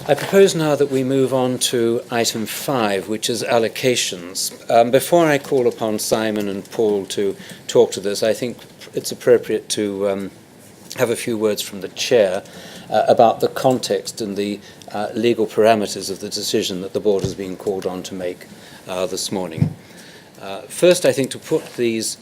I propose now that we move on to item 5, which is allocations. Before I call upon Simon and Paul to talk to this, I think it's appropriate to have a few words from the Chair about the context and the legal parameters of the decision that the Board has been called on to make this morning. First, I think to put these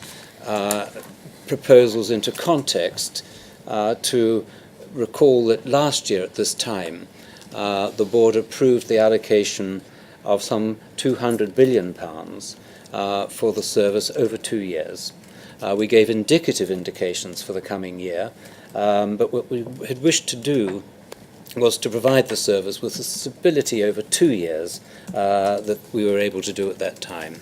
proposals into context, to recall that last year at this time, the Board approved the allocation of some £200 billion for the service over 2 years. We gave indicative indications for the coming year, but what we had wished to do was to provide the service with the stability over 2 years that we were able to do at that time.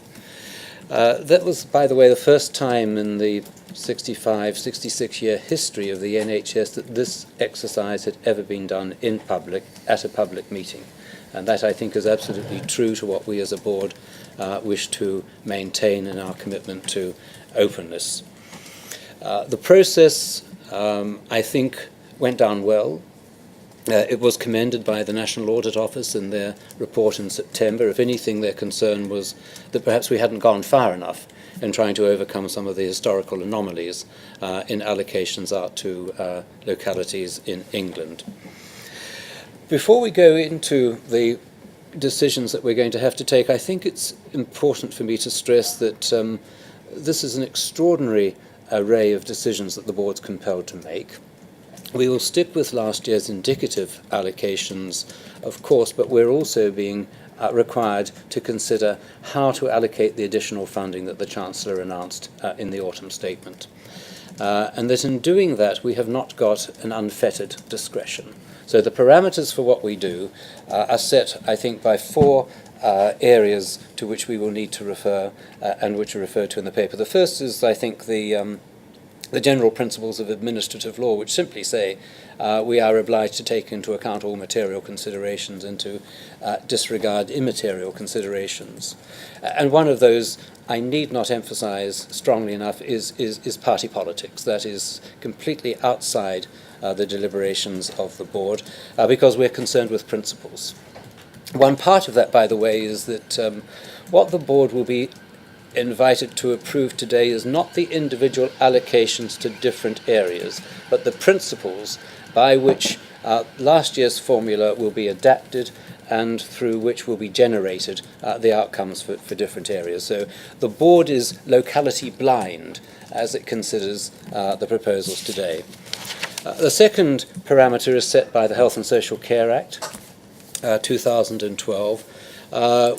That was, by the way, the first time in the 66-year history of the NHS that this exercise had ever been done in public, at a public meeting. And that, I think, is absolutely true to what we as a board wish to maintain in our commitment to openness. The process, I think, went down well. It was commended by the National Audit Office in their report in September. If anything, their concern was that perhaps we hadn't gone far enough in trying to overcome some of the historical anomalies in allocations out to localities in England. Before we go into the decisions that we're going to have to take, I think it's important for me to stress that this is an extraordinary array of decisions that the Board's compelled to make. We will stick with last year's indicative allocations, of course, but we're also being required to consider how to allocate the additional funding that the Chancellor announced in the autumn statement. And that in doing that, we have not got an unfettered discretion. So the parameters for what we do are set, I think, by 4 areas to which we will need to refer and which are referred to in the paper. The first is, I think, the general principles of administrative law, which simply say we are obliged to take into account all material considerations and to disregard immaterial considerations. And one of those, I need not emphasize strongly enough, is party politics. That is completely outside the deliberations of the Board because we're concerned with principles. One part of that, by the way, is that what the Board will be invited to approve today is not the individual allocations to different areas, but the principles by which last year's formula will be adapted and through which will be generated the outcomes for different areas. So the Board is locality blind as it considers the proposals today. The second parameter is set by the Health and Social Care Act 2012,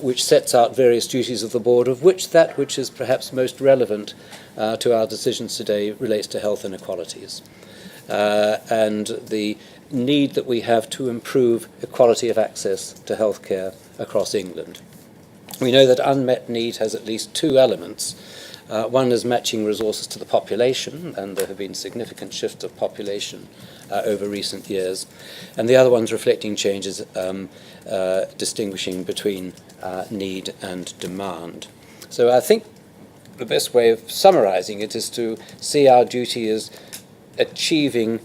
which sets out various duties of the Board, of which that which is perhaps most relevant to our decisions today relates to health inequalities and the need that we have to improve equality of access to healthcare across England. We know that unmet need has at least 2 elements. One is matching resources to the population, and there have been significant shifts of population over recent years, and the other one's reflecting changes distinguishing between need and demand. So I think the best way of summarizing it is to see our duty as achieving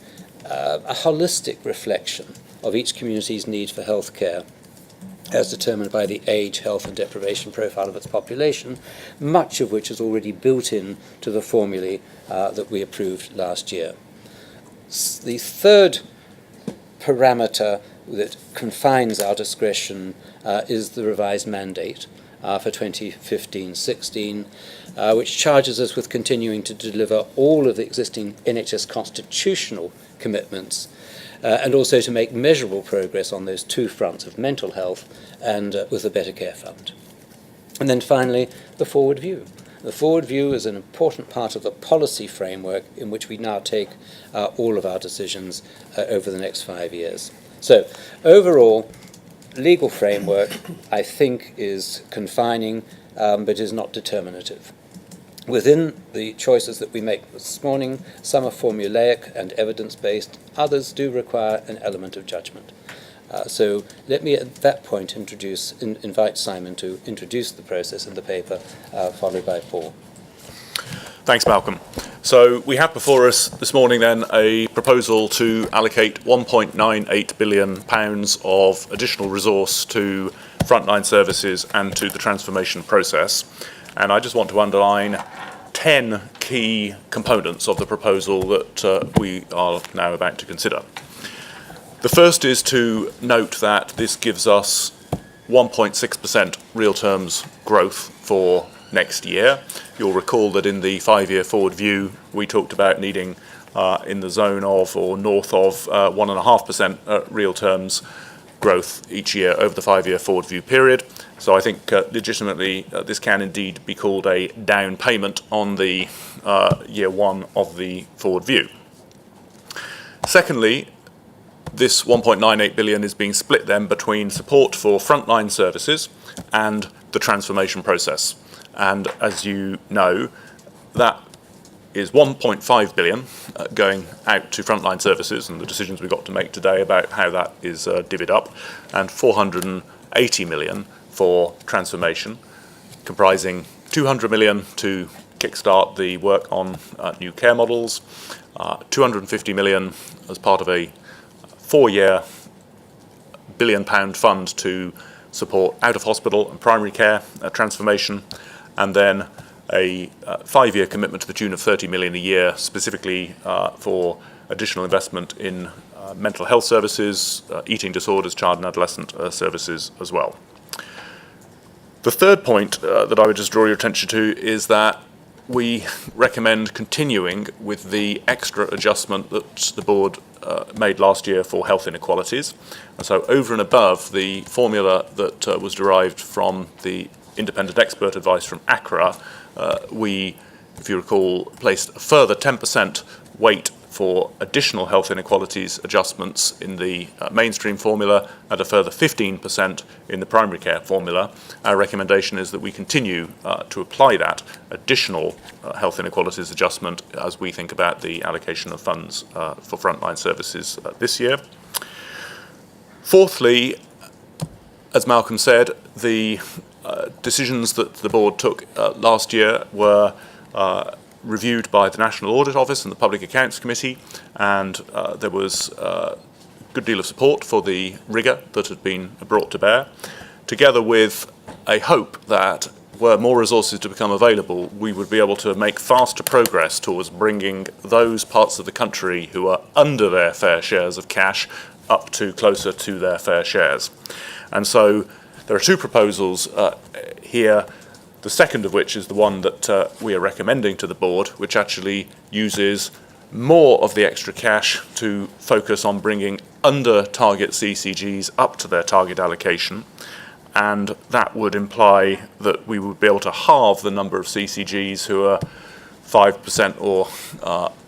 a holistic reflection of each community's need for healthcare as determined by the age, health and deprivation profile of its population, much of which is already built in to the formulae that we approved last year. The third parameter that confines our discretion is the revised mandate for 2015-16, which charges us with continuing to deliver all of the existing NHS constitutional commitments and also to make measurable progress on those 2 fronts of mental health and with the Better Care Fund. And then finally, the forward view. The forward view is an important part of the policy framework in which we now take all of our decisions over the next 5 years. So, overall, legal framework, I think, is confining, but is not determinative. Within the choices that we make this morning, some are formulaic and evidence-based, others do require an element of judgment. So let me at that point invite Simon to introduce the process in the paper, followed by Paul. Thanks, Malcolm. So we have before us this morning then a proposal to allocate £1.98 billion of additional resource to frontline services and to the transformation process. And I just want to underline 10 key components of the proposal that we are now about to consider. The first is to note that this gives us 1.6% real terms growth for next year. You'll recall that in the 5-year forward view, we talked about needing in the zone of or north of 1.5% real terms growth each year over the 5-year forward view period. So I think legitimately this can indeed be called a down payment on the year one of the forward view. Secondly, this 1.98 billion is being split then between support for frontline services and the transformation process. And as you know, that is 1.5 billion going out to frontline services and the decisions we've got to make today about how that is divvied up, and 480 million for transformation, comprising 200 million to kickstart the work on new care models, 250 million as part of a 4-year £1 billion fund to support out-of-hospital and primary care transformation, and then a 5-year commitment to the tune of 30 million a year, specifically for additional investment in mental health services, eating disorders, child and adolescent services as well. The third point that I would just draw your attention to is that we recommend continuing with the extra adjustment that the board made last year for health inequalities. And so over and above the formula that was derived from the independent expert advice from ACRA, we, if you recall, placed a further 10% weight for additional health inequalities adjustments in the mainstream formula and a further 15% in the primary care formula. Our recommendation is that we continue to apply that additional health inequalities adjustment as we think about the allocation of funds for frontline services this year. Fourthly, as Malcolm said, the decisions that the board took last year were reviewed by the National Audit Office and the Public Accounts Committee, and there was a good deal of support for the rigour that had been brought to bear, together with a hope that were more resources to become available, we would be able to make faster progress towards bringing those parts of the country who are under their fair shares of cash up to closer to their fair shares. And so there are two proposals here, the second of which is the one that we are recommending to the board, which actually uses more of the extra cash to focus on bringing under target CCGs up to their target allocation. And that would imply that we would be able to halve the number of CCGs who are 5% or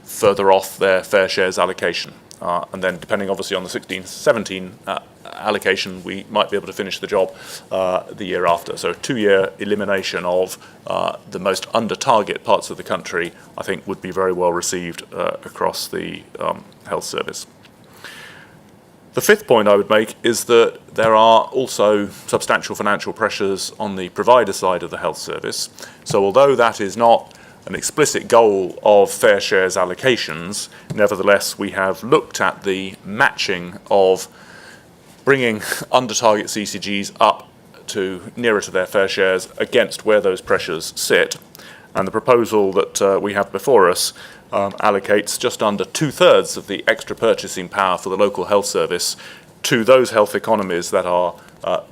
further off their fair shares allocation. And then depending obviously on the 16-17 allocation, we might be able to finish the job the year after. So a 2-year elimination of the most under target parts of the country, I think, would be very well received across the health service. The fifth point I would make is that there are also substantial financial pressures on the provider side of the health service. So although that is not an explicit goal of fair shares allocations, nevertheless we have looked at the matching of bringing under target CCGs up to nearer to their fair shares against where those pressures sit. And the proposal that we have before us allocates just under 2/3 of the extra purchasing power for the local health service to those health economies that are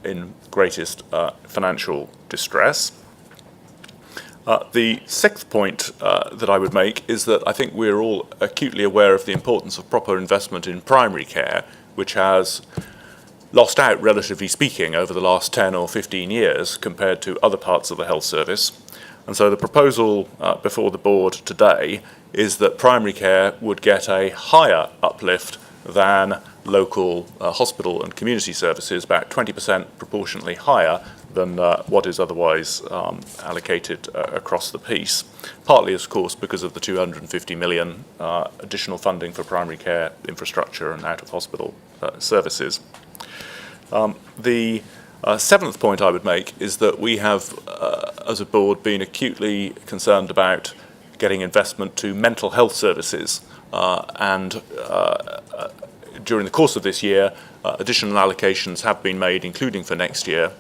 in greatest financial distress. The sixth point that I would make is that I think we're all acutely aware of the importance of proper investment in primary care, which has lost out, relatively speaking, over the last 10 or 15 years compared to other parts of the health service. And so the proposal before the board today is that primary care would get a higher uplift than local hospital and community services, about 20% proportionately higher than what is otherwise allocated across the piece, partly, of course, because of the 250 million additional funding for primary care infrastructure and out-of-hospital services. The seventh point I would make is that we have, as a board, been acutely concerned about getting investment to mental health services. During the course of this year, additional allocations have been made, including for next year.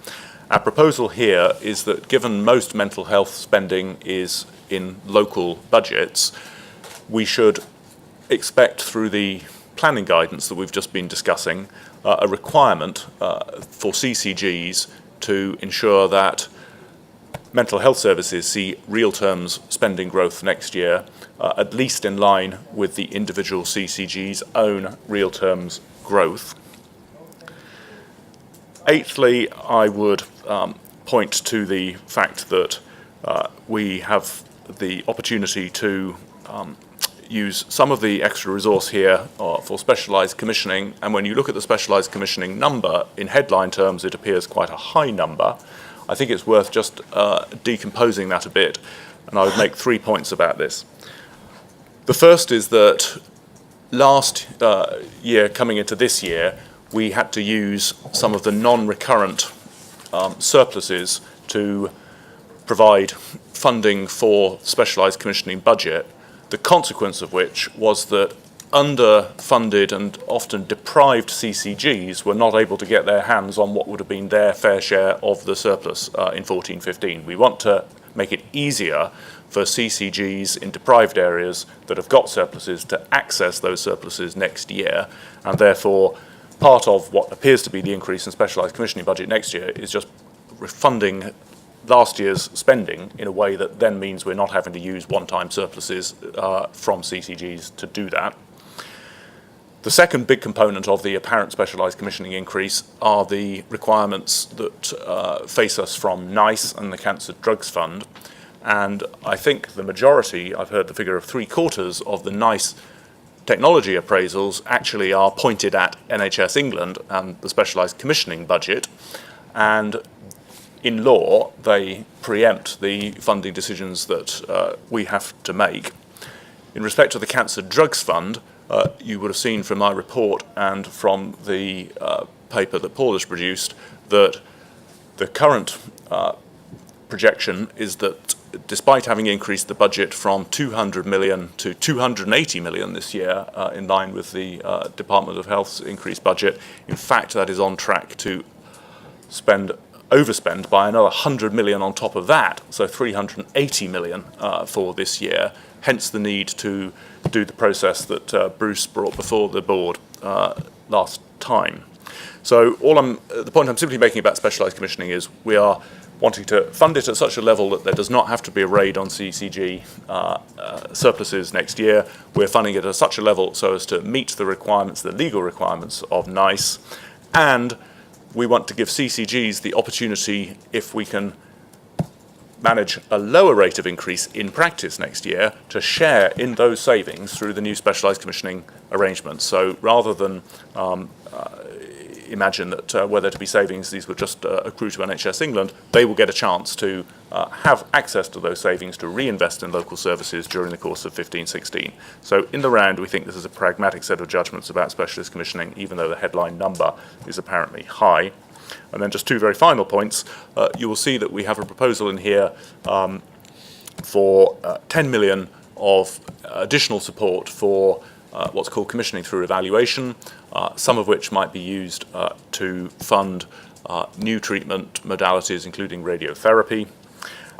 Our proposal here is that given most mental health spending is in local budgets, we should expect through the planning guidance that we've just been discussing a requirement for CCGs to ensure that mental health services see real terms spending growth next year, at least in line with the individual CCG's own real terms growth. Eighthly, I would point to the fact that we have the opportunity to use some of the extra resource here for specialised commissioning, and when you look at the specialised commissioning number, in headline terms it appears quite a high number. I think it's worth just decomposing that a bit, and I would make 3 points about this. The first is that last year coming into this year, we had to use some of the non-recurrent surpluses to provide funding for specialised commissioning budget, the consequence of which was that underfunded and often deprived CCGs were not able to get their hands on what would have been their fair share of the surplus in 14-15. We want to make it easier for CCGs in deprived areas that have got surpluses to access those surpluses next year, and therefore part of what appears to be the increase in specialised commissioning budget next year is just refunding last year's spending in a way that then means we're not having to use one-time surpluses from CCGs to do that. The second big component of the apparent specialised commissioning increase are the requirements that face us from NICE and the Cancer Drugs Fund. And I think the majority, I've heard the figure of 3/4 of the NICE technology appraisals actually are pointed at NHS England and the specialised commissioning budget. And in law, they preempt the funding decisions that we have to make. In respect to the Cancer Drugs Fund, you would have seen from my report and from the paper that Paul has produced that the current projection is that despite having increased the budget from 200 million to 280 million this year, in line with the Department of Health's increased budget, in fact that is on track to overspend by another 100 million on top of that, so 380 million for this year, hence the need to do the process that Bruce brought before the board last time. So the point I'm simply making about specialised commissioning is we are wanting to fund it at such a level that there does not have to be a raid on CCG surpluses next year. We're funding it at such a level so as to meet the requirements, the legal requirements of NICE, and we want to give CCGs the opportunity, if we can manage a lower rate of increase in practice next year, to share in those savings through the new specialised commissioning arrangements. So rather than imagine that were there to be savings, these would just accrue to NHS England, they will get a chance to have access to those savings to reinvest in local services during the course of 15-16. So in the round, we think this is a pragmatic set of judgments about specialist commissioning, even though the headline number is apparently high. And then just two very final points. You will see that we have a proposal in here for 10 million of additional support for what's called commissioning through evaluation, some of which might be used to fund new treatment modalities, including radiotherapy.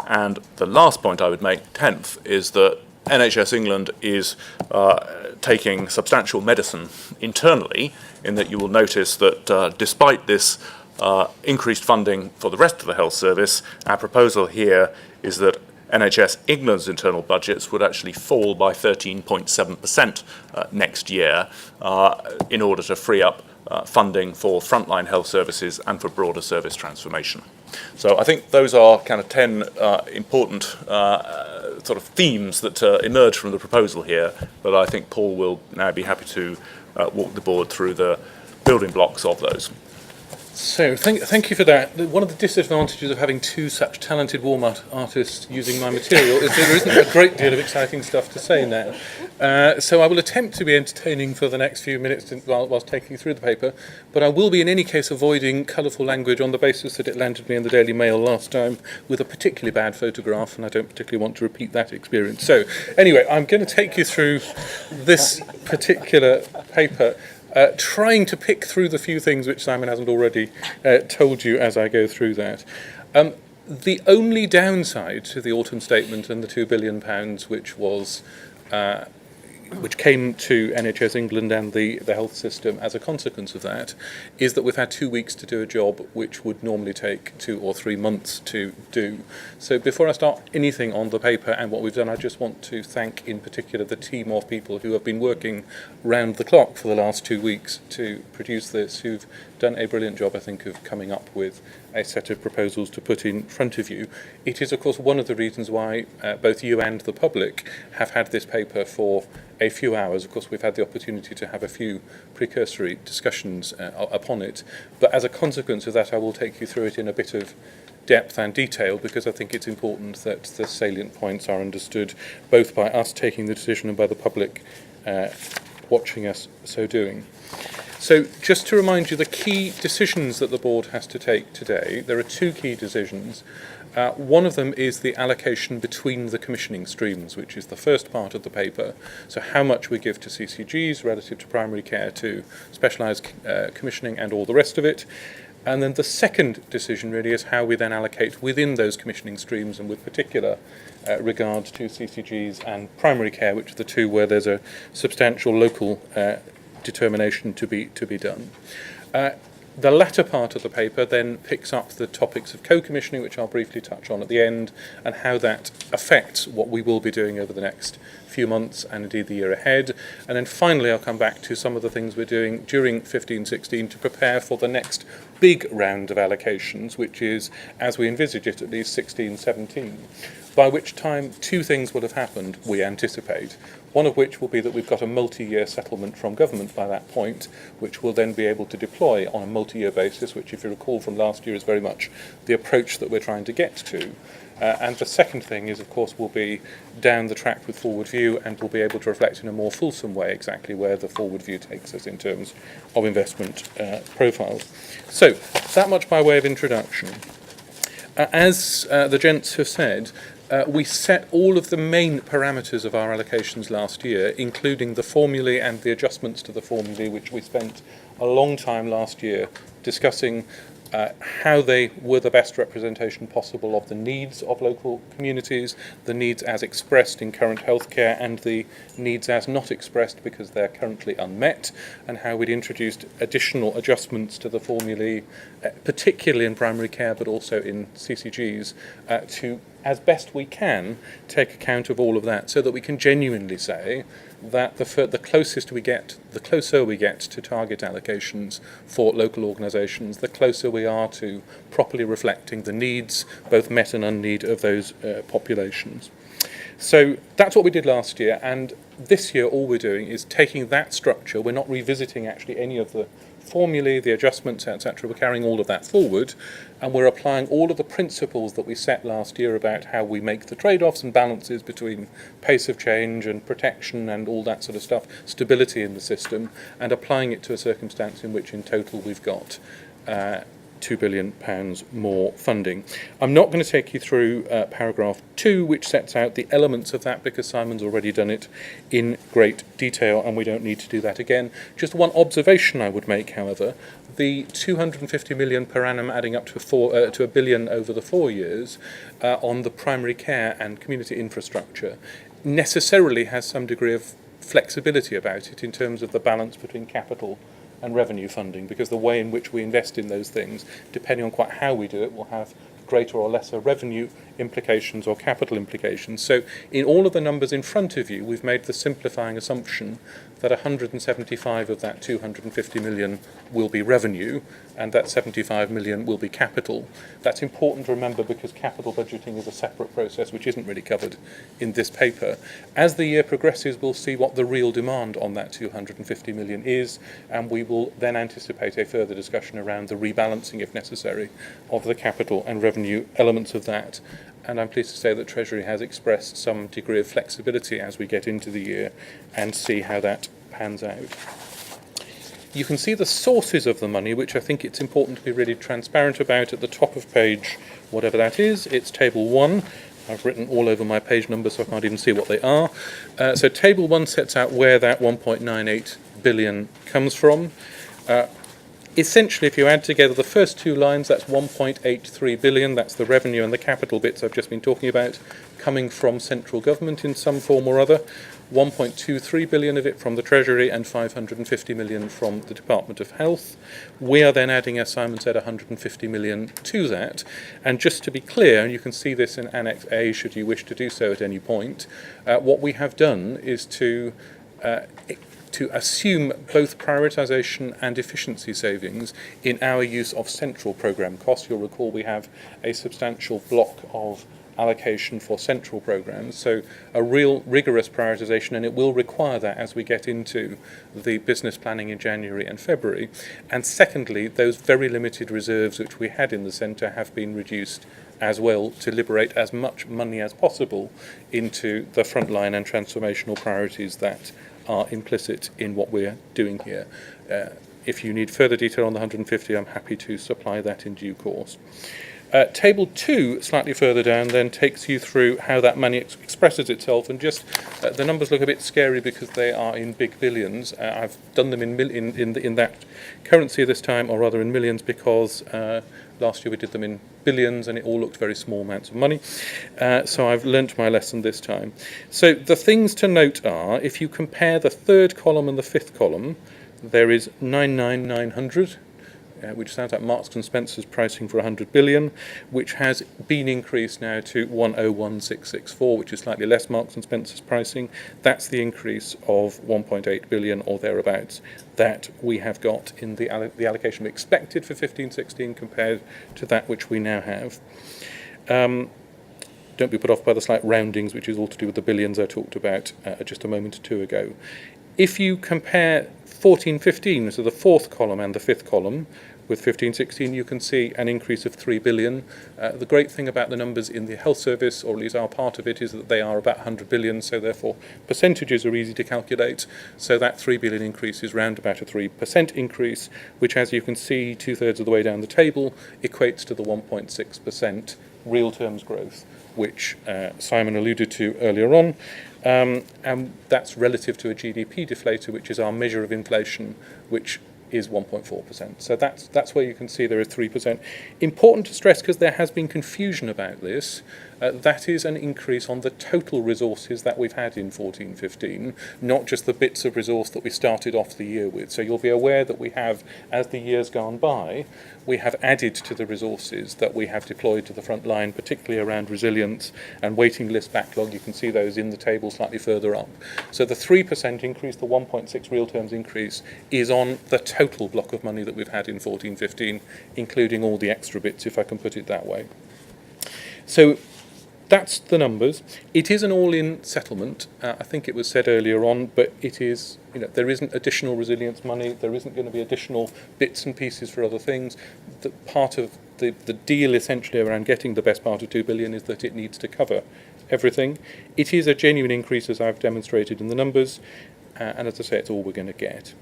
And the last point I would make, 10th, is that NHS England is taking substantial medicine internally, in that you will notice that despite this increased funding for the rest of the health service, our proposal here is that NHS England's internal budgets would actually fall by 13.7% next year in order to free up funding for frontline health services and for broader service transformation. So I think those are kind of 10 important sort of themes that emerge from the proposal here, but I think Paul will now be happy to walk the board through the building blocks of those. So, thank you for that. One of the disadvantages of having two such talented warm artists using my material is that there isn't a great deal of exciting stuff to say now. So I will attempt to be entertaining for the next few minutes whilst taking you through the paper, but I will be in any case avoiding colourful language on the basis that it landed me in the Daily Mail last time with a particularly bad photograph, and I don't particularly want to repeat that experience. So, anyway, I'm going to take you through this particular paper, trying to pick through the few things which Simon hasn't already told you as I go through that. The only downside to the autumn statement and the £2 billion which came to NHS England and the health system as a consequence of that, is that we've had 2 weeks to do a job which would normally take 2 or 3 months to do. So before I start anything on the paper and what we've done, I just want to thank in particular the team of people who have been working round the clock for the last 2 weeks to produce this, who've done a brilliant job, I think, of coming up with a set of proposals to put in front of you. It is, of course, one of the reasons why both you and the public have had this paper for a few hours. Of course, we've had the opportunity to have a few precursory discussions upon it, but as a consequence of that, I will take you through it in a bit of depth and detail, because I think it's important that the salient points are understood both by us taking the decision and by the public watching us so doing. So just to remind you, the key decisions that the board has to take today, there are two key decisions. One of them is the allocation between the commissioning streams, which is the first part of the paper. So how much we give to CCGs relative to primary care, to specialised commissioning and all the rest of it. And then the second decision really is how we then allocate within those commissioning streams, and with particular regard to CCGs and primary care, which are the two where there's a substantial local determination to be done. The latter part of the paper then picks up the topics of co-commissioning, which I'll briefly touch on at the end, and how that affects what we will be doing over the next few months and indeed the year ahead. And then finally I'll come back to some of the things we're doing during 15-16 to prepare for the next big round of allocations, which is, as we envisage it, at least 16-17, by which time two things will have happened, we anticipate. One of which will be that we've got a multi-year settlement from government by that point, which we'll then be able to deploy on a multi-year basis, which, if you recall from last year, is very much the approach that we're trying to get to. And the second thing is, of course, we'll be down the track with Forward View, and we'll be able to reflect in a more fulsome way exactly where the Forward View takes us in terms of investment profiles. So, that much by way of introduction. As the gents have said, we set all of the main parameters of our allocations last year, including the formulae and the adjustments to the formulae, which we spent a long time last year discussing how they were the best representation possible of the needs of local communities, the needs as expressed in current healthcare and the needs as not expressed because they're currently unmet, and how we'd introduced additional adjustments to the formulae, particularly in primary care but also in CCGs, to, as best we can, take account of all of that, so that we can genuinely say that the closer we get to target allocations for local organisations, the closer we are to properly reflecting the needs, both met and unneed, of those populations. So that's what we did last year, and this year all we're doing is taking that structure. We're not revisiting actually any of the formulae, the adjustments, etc. We're carrying all of that forward, and we're applying all of the principles that we set last year about how we make the trade-offs and balances between pace of change and protection and all that sort of stuff, stability in the system, and applying it to a circumstance in which in total we've got £2 billion more funding. I'm not going to take you through paragraph 2, which sets out the elements of that, because Simon's already done it in great detail and we don't need to do that again. Just one observation I would make, however: the 250 million per annum adding up to £1 billion over the 4 years on the primary care and community infrastructure necessarily has some degree of flexibility about it in terms of the balance between capital and revenue funding, because the way in which we invest in those things, depending on quite how we do it, will have greater or lesser revenue implications or capital implications. So in all of the numbers in front of you, we've made the simplifying assumption that 175 of that 250 million will be revenue, and that 75 million will be capital. That's important to remember because capital budgeting is a separate process which isn't really covered in this paper. As the year progresses, we'll see what the real demand on that 250 million is, and we will then anticipate a further discussion around the rebalancing, if necessary, of the capital and revenue elements of that. And I'm pleased to say that Treasury has expressed some degree of flexibility as we get into the year and see how that pans out. You can see the sources of the money, which I think it's important to be really transparent about at the top of page, whatever that is. It's table 1. I've written all over my page numbers, so I can't even see what they are. So table 1 sets out where that 1.98 billion comes from. Essentially, if you add together the first two lines, that's 1.83 billion. That's the revenue and the capital bits I've just been talking about, coming from central government in some form or other. 1.23 billion of it from the Treasury and 550 million from the Department of Health. We are then adding, as Simon said, 150 million to that. And just to be clear, and you can see this in Annex A should you wish to do so at any point, what we have done is to assume both prioritisation and efficiency savings in our use of central programme costs. You'll recall we have a substantial block of allocation for central programmes, so a real rigorous prioritisation, and it will require that as we get into the business planning in January and February. And secondly, those very limited reserves which we had in the centre have been reduced as well to liberate as much money as possible into the frontline and transformational priorities that are implicit in what we're doing here. If you need further detail on the 150, I'm happy to supply that in due course. Table 2, slightly further down, then takes you through how that money expresses itself, and just the numbers look a bit scary because they are in big billions. I've done them in that currency this time, or rather in millions, because last year we did them in billions and it all looked very small amounts of money. So I've learnt my lesson this time. So the things to note are, if you compare the third column and the fifth column, there is 99900. Which sounds like Marks and Spencer's pricing for 100 billion, which has been increased now to 101664, which is slightly less Marks and Spencer's pricing. That's the increase of 1.8 billion or thereabouts that we have got in the allocation we expected for 15-16 compared to that which we now have. Don't be put off by the slight roundings, which is all to do with the billions I talked about just a moment or two ago. If you compare 14-15, so the fourth column and the fifth column, with 15-16, you can see an increase of 3 billion. The great thing about the numbers in the health service, or at least our part of it, is that they are about 100 billion, so therefore percentages are easy to calculate. So that 3 billion increase is round about a 3% increase, which, as you can see, 2/3 of the way down the table, equates to the 1.6% real terms growth, which Simon alluded to earlier on. And that's relative to a GDP deflator, which is our measure of inflation, which is 1.4%. So that's where you can see there is 3%. Important to stress, because there has been confusion about this, that is an increase on the total resources that we've had in 14-15, not just the bits of resource that we started off the year with. So you'll be aware that we have, as the year's gone by, we have added to the resources that we have deployed to the front line, particularly around resilience and waiting list backlog. You can see those in the table slightly further up. So the 3% increase, the 1.6 real terms increase, is on the total block of money that we've had in 14-15, including all the extra bits, if I can put it that way. So that's the numbers. It is an all-in settlement. I think it was said earlier on, but it is, there isn't additional resilience money. There isn't going to be additional bits and pieces for other things. The part of the deal essentially around getting the best part of 2 billion is that it needs to cover everything. It is a genuine increase, as I've demonstrated in the numbers, and as I say, it's all we're going to get.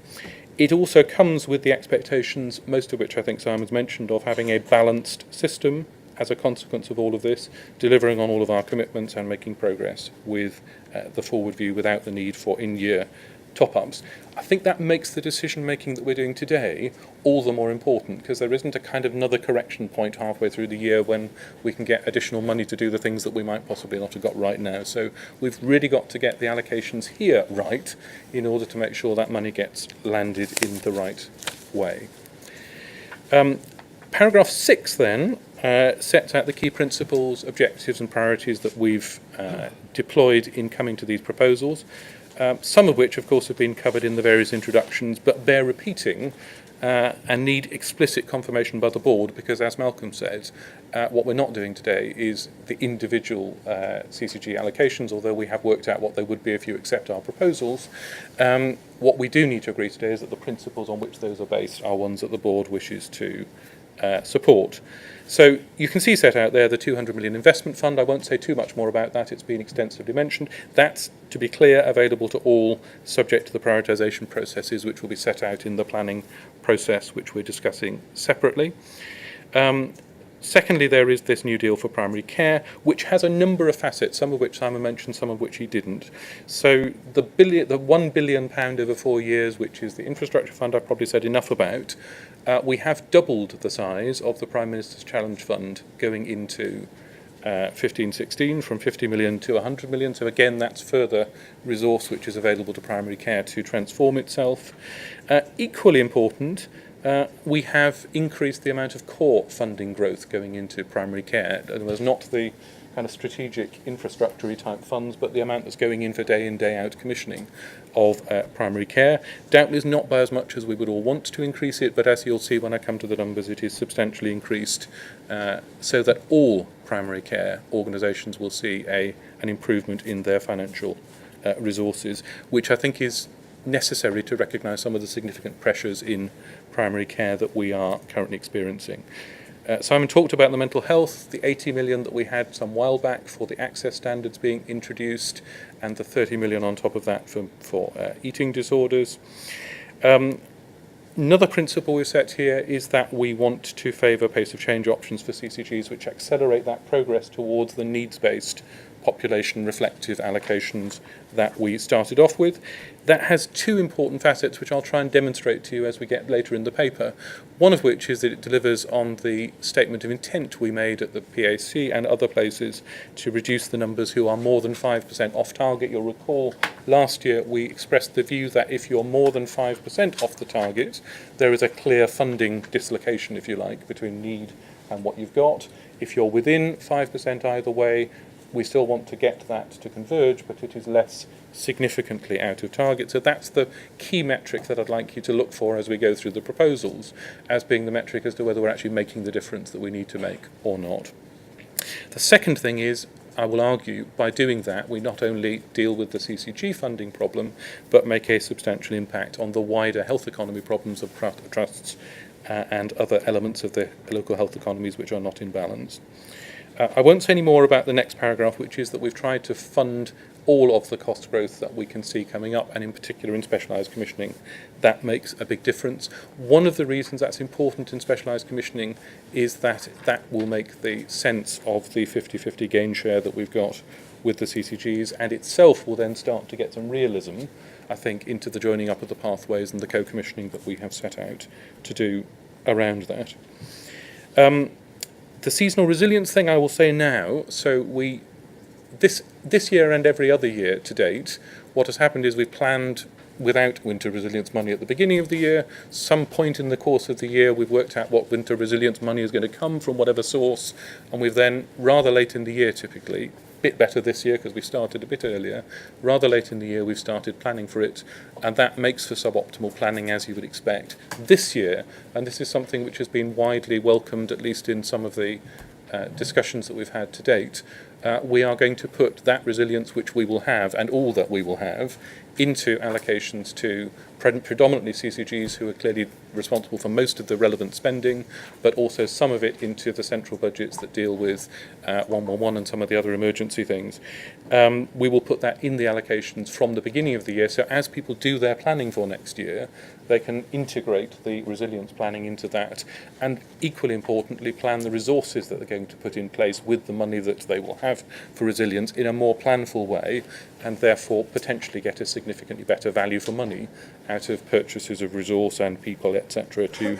It also comes with the expectations, most of which I think Simon's mentioned, of having a balanced system as a consequence of all of this, delivering on all of our commitments and making progress with the forward view without the need for in-year top-ups. I think that makes the decision-making that we're doing today all the more important, because there isn't a kind of another correction point halfway through the year when we can get additional money to do the things that we might possibly not have got right now. So we've really got to get the allocations here right in order to make sure that money gets landed in the right way. Paragraph 6 then sets out the key principles, objectives and priorities that we've deployed in coming to these proposals, some of which, of course, have been covered in the various introductions, but bear repeating and need explicit confirmation by the board, because, as Malcolm said, what we're not doing today is the individual CCG allocations, although we have worked out what they would be if you accept our proposals. What we do need to agree today is that the principles on which those are based are ones that the board wishes to support. So you can see set out there the 200 million investment fund. I won't say too much more about that. It's been extensively mentioned. That's, to be clear, available to all, subject to the prioritisation processes which will be set out in the planning process, which we're discussing separately. Secondly, there is this new deal for primary care, which has a number of facets, some of which Simon mentioned, some of which he didn't. So the £1 billion over 4 years, which is the infrastructure fund I've probably said enough about, we have doubled the size of the Prime Minister's Challenge Fund going into 15-16, from 50 million to 100 million. So again, that's further resource which is available to primary care to transform itself. Equally important, we have increased the amount of core funding growth going into primary care. There's not the kind of strategic infrastructure type funds, but the amount that's going in for day in, day out commissioning of primary care. Doubtless not by as much as we would all want to increase it, but as you'll see when I come to the numbers, it is substantially increased, so that all primary care organisations will see an improvement in their financial resources, which I think is necessary to recognise some of the significant pressures in primary care that we are currently experiencing. Simon talked about the mental health, the 80 million that we had some while back for the access standards being introduced, and the 30 million on top of that for eating disorders. Another principle we've set here is that we want to favour pace of change options for CCGs which accelerate that progress towards the needs-based population reflective allocations that we started off with. That has two important facets which I'll try and demonstrate to you as we get later in the paper. One of which is that it delivers on the statement of intent we made at the PAC and other places to reduce the numbers who are more than 5% off target. You'll recall last year we expressed the view that if you're more than 5% off the target, there is a clear funding dislocation, if you like, between need and what you've got. If you're within 5% either way, we still want to get that to converge, but it is less significantly out of target. So that's the key metric that I'd like you to look for as we go through the proposals, as being the metric as to whether we're actually making the difference that we need to make or not. The second thing is, I will argue, by doing that, we not only deal with the CCG funding problem, but make a substantial impact on the wider health economy problems of trusts and other elements of the local health economies which are not in balance. I won't say any more about the next paragraph, which is that we've tried to fund all of the cost growth that we can see coming up, and in particular in specialised commissioning. That makes a big difference. One of the reasons that's important in specialised commissioning is that that will make the sense of the 50-50 gain share that we've got with the CCGs, and itself will then start to get some realism, I think, into the joining up of the pathways and the co-commissioning that we have set out to do around that. The seasonal resilience thing I will say now. So this year and every other year to date, what has happened is we've planned without winter resilience money at the beginning of the year. Some point in the course of the year, we've worked out what winter resilience money is going to come from whatever source, and we've then, rather late in the year typically, bit better this year because we started a bit earlier, rather late in the year we've started planning for it, and that makes for suboptimal planning, as you would expect. This year, and this is something which has been widely welcomed, at least in some of the discussions that we've had to date, we are going to put that resilience which we will have, and all that we will have, into allocations to predominantly CCGs, who are clearly responsible for most of the relevant spending, but also some of it into the central budgets that deal with 111 and some of the other emergency things. We will put that in the allocations from the beginning of the year, so as people do their planning for next year, they can integrate the resilience planning into that, and equally importantly, plan the resources that they're going to put in place with the money that they will have for resilience in a more planful way, and therefore potentially get a significantly better value for money out of purchases of resource and people, etc., to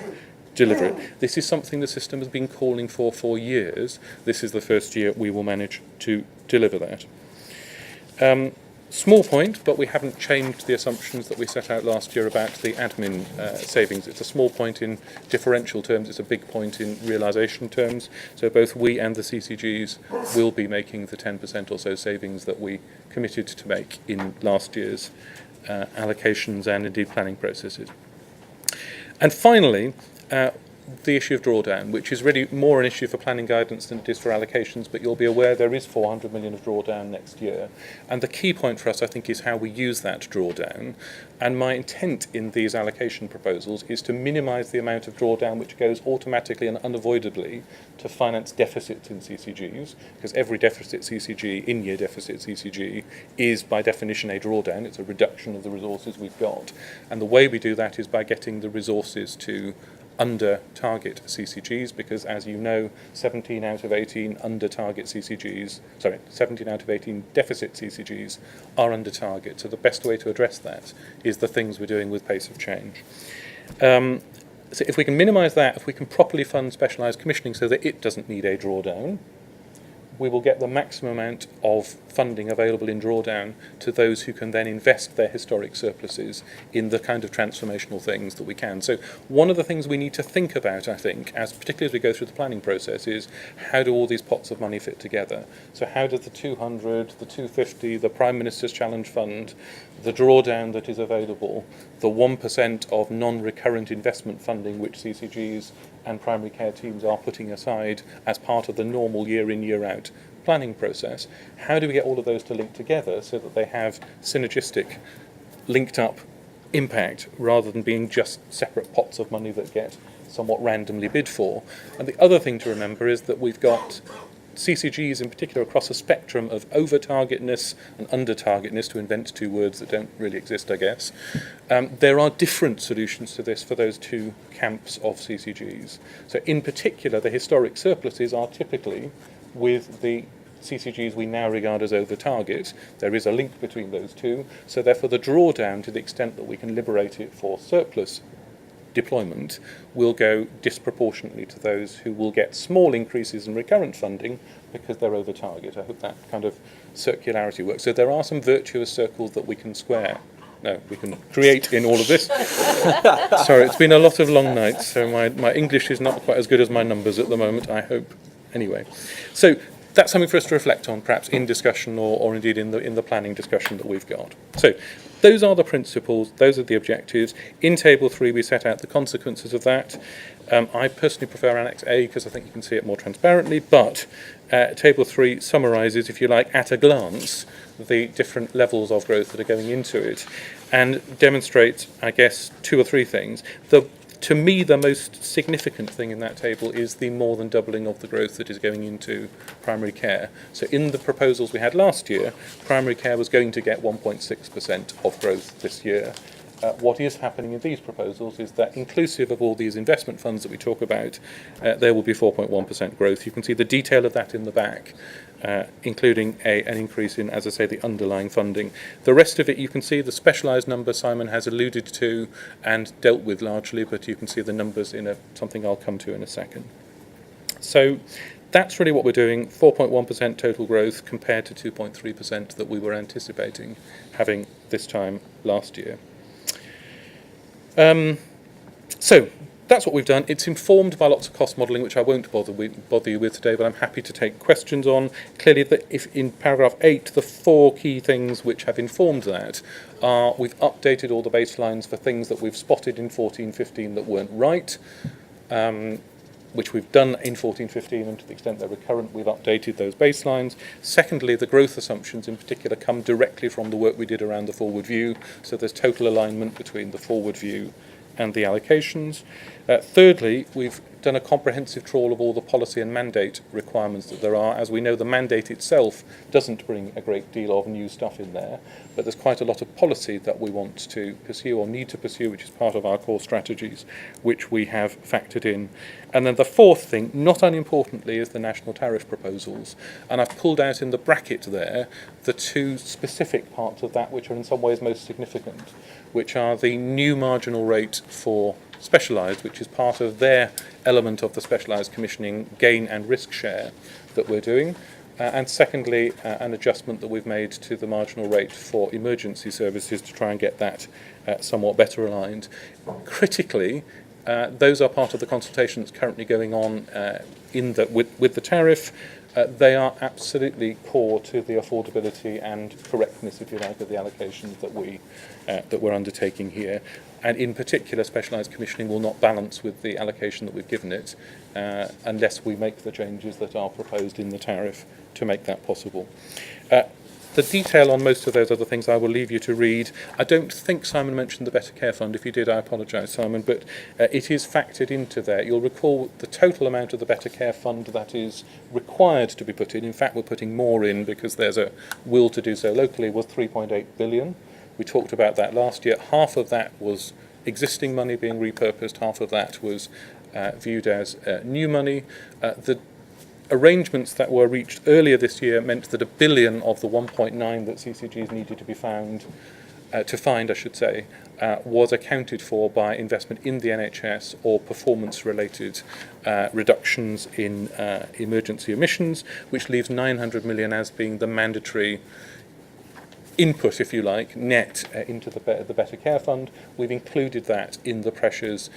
deliver it. This is something the system has been calling for years. This is the first year we will manage to deliver that. Small point, but we haven't changed the assumptions that we set out last year about the admin savings. It's a small point in differential terms, it's a big point in realisation terms. So both we and the CCGs will be making the 10% or so savings that we committed to make in last year's allocations and indeed planning processes. And finally, the issue of drawdown, which is really more an issue for planning guidance than it is for allocations, but you'll be aware there is 400 million of drawdown next year. And the key point for us, I think, is how we use that drawdown. And my intent in these allocation proposals is to minimise the amount of drawdown which goes automatically and unavoidably to finance deficits in CCGs, because every deficit CCG, in-year deficit CCG, is by definition a drawdown. It's a reduction of the resources we've got. And the way we do that is by getting the resources to under target CCGs, because as you know, 17 out of 18 under target CCGs, 17 out of 18 deficit CCGs are under target. So the best way to address that is the things we're doing with pace of change. So if we can minimise that, if we can properly fund specialised commissioning so that it doesn't need a drawdown, we will get the maximum amount of funding available in drawdown to those who can then invest their historic surpluses in the kind of transformational things that we can. So one of the things we need to think about, I think, as particularly as we go through the planning process, is how do all these pots of money fit together? So how does the 200, the 250, the Prime Minister's Challenge Fund, the drawdown that is available, the 1% of non-recurrent investment funding which CCGs and primary care teams are putting aside as part of the normal year in, year out planning process, how do we get all of those to link together so that they have synergistic, linked up impact rather than being just separate pots of money that get somewhat randomly bid for? And the other thing to remember is that we've got CCGs in particular across a spectrum of over-targetness and under-targetness, to invent two words that don't really exist, I guess. There are different solutions to this for those two camps of CCGs. So in particular, the historic surpluses are typically with the CCGs we now regard as over-target. There is a link between those two, so therefore the drawdown, to the extent that we can liberate it for surplus deployment, will go disproportionately to those who will get small increases in recurrent funding because they're over target. I hope that kind of circularity works. So there are some virtuous circles that we can square. No, we can create in all of this. Sorry, it's been a lot of long nights, so my English is not quite as good as my numbers at the moment, I hope. Anyway, so that's something for us to reflect on, perhaps in discussion or indeed in the planning discussion that we've got. So those are the principles, those are the objectives. In Table 3 we set out the consequences of that. I personally prefer Annex A because I think you can see it more transparently, but Table 3 summarises, if you like, at a glance, the different levels of growth that are going into it and demonstrates, I guess, two or three things. To me, the most significant thing in that table is the more than doubling of the growth that is going into primary care. So in the proposals we had last year, primary care was going to get 1.6% of growth this year. What is happening in these proposals is that, inclusive of all these investment funds that we talk about, there will be 4.1% growth. You can see the detail of that in the back, including an increase in, as I say, the underlying funding. The rest of it, you can see the specialised number Simon has alluded to and dealt with largely, but you can see the numbers in something I'll come to in a second. So that's really what we're doing, 4.1% total growth compared to 2.3% that we were anticipating having this time last year. So that's what we've done. It's informed by lots of cost modelling, which I won't bother you with today, but I'm happy to take questions on. Clearly, if in paragraph 8, the four key things which have informed that are we've updated all the baselines for things that we've spotted in 14-15 that weren't right, which we've done in 14-15, and to the extent they're recurrent, we've updated those baselines. Secondly, the growth assumptions in particular come directly from the work we did around the forward view, so there's total alignment between the forward view and the allocations. Thirdly, we've done a comprehensive trawl of all the policy and mandate requirements that there are. As we know, the mandate itself doesn't bring a great deal of new stuff in there, but there's quite a lot of policy that we want to pursue or need to pursue, which is part of our core strategies, which we have factored in. And then the fourth thing, not unimportantly, is the national tariff proposals. And I've pulled out in the bracket there the two specific parts of that which are in some ways most significant, which are the new marginal rate for specialised, which is part of their element of the specialised commissioning gain and risk share that we're doing, and secondly, an adjustment that we've made to the marginal rate for emergency services to try and get that somewhat better aligned. Critically, those are part of the consultation that's currently going on with the tariff. They are absolutely core to the affordability and correctness, if you like, of the allocations that we're undertaking here. And in particular, specialised commissioning will not balance with the allocation that we've given it unless we make the changes that are proposed in the tariff to make that possible. The detail on most of those other things I will leave you to read. I don't think Simon mentioned the Better Care Fund. If you did, I apologise, Simon, but it is factored into there. You'll recall the total amount of the Better Care Fund that is required to be put in. In fact, we're putting more in because there's a will to do so locally, was 3.8 billion. We talked about that last year. Half of that was existing money being repurposed. Half of that was viewed as new money. The arrangements that were reached earlier this year meant that £1 billion of the 1.9 that CCGs needed to be find, was accounted for by investment in the NHS or performance-related reductions in emergency emissions, which leaves 900 million as being the mandatory input, if you like, net into the Better Care Fund. We've included that in the pressures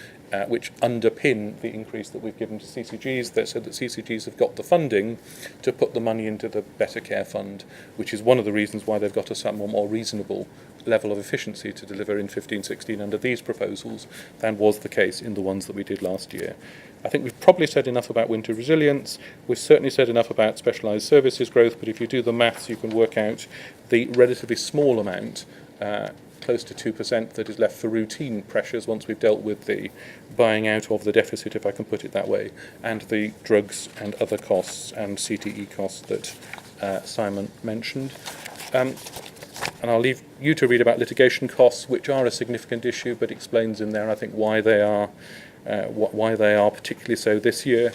which underpin the increase that we've given to CCGs, so that CCGs have got the funding to put the money into the Better Care Fund, which is one of the reasons why they've got a somewhat more reasonable level of efficiency to deliver in 15-16 under these proposals than was the case in the ones that we did last year. I think we've probably said enough about winter resilience. We've certainly said enough about specialised services growth, but if you do the maths, you can work out the relatively small amount, close to 2%, that is left for routine pressures once we've dealt with the buying out of the deficit, if I can put it that way, and the drugs and other costs and CTE costs that Simon mentioned. And I'll leave you to read about litigation costs, which are a significant issue, but explains in there, I think, why they are particularly so this year.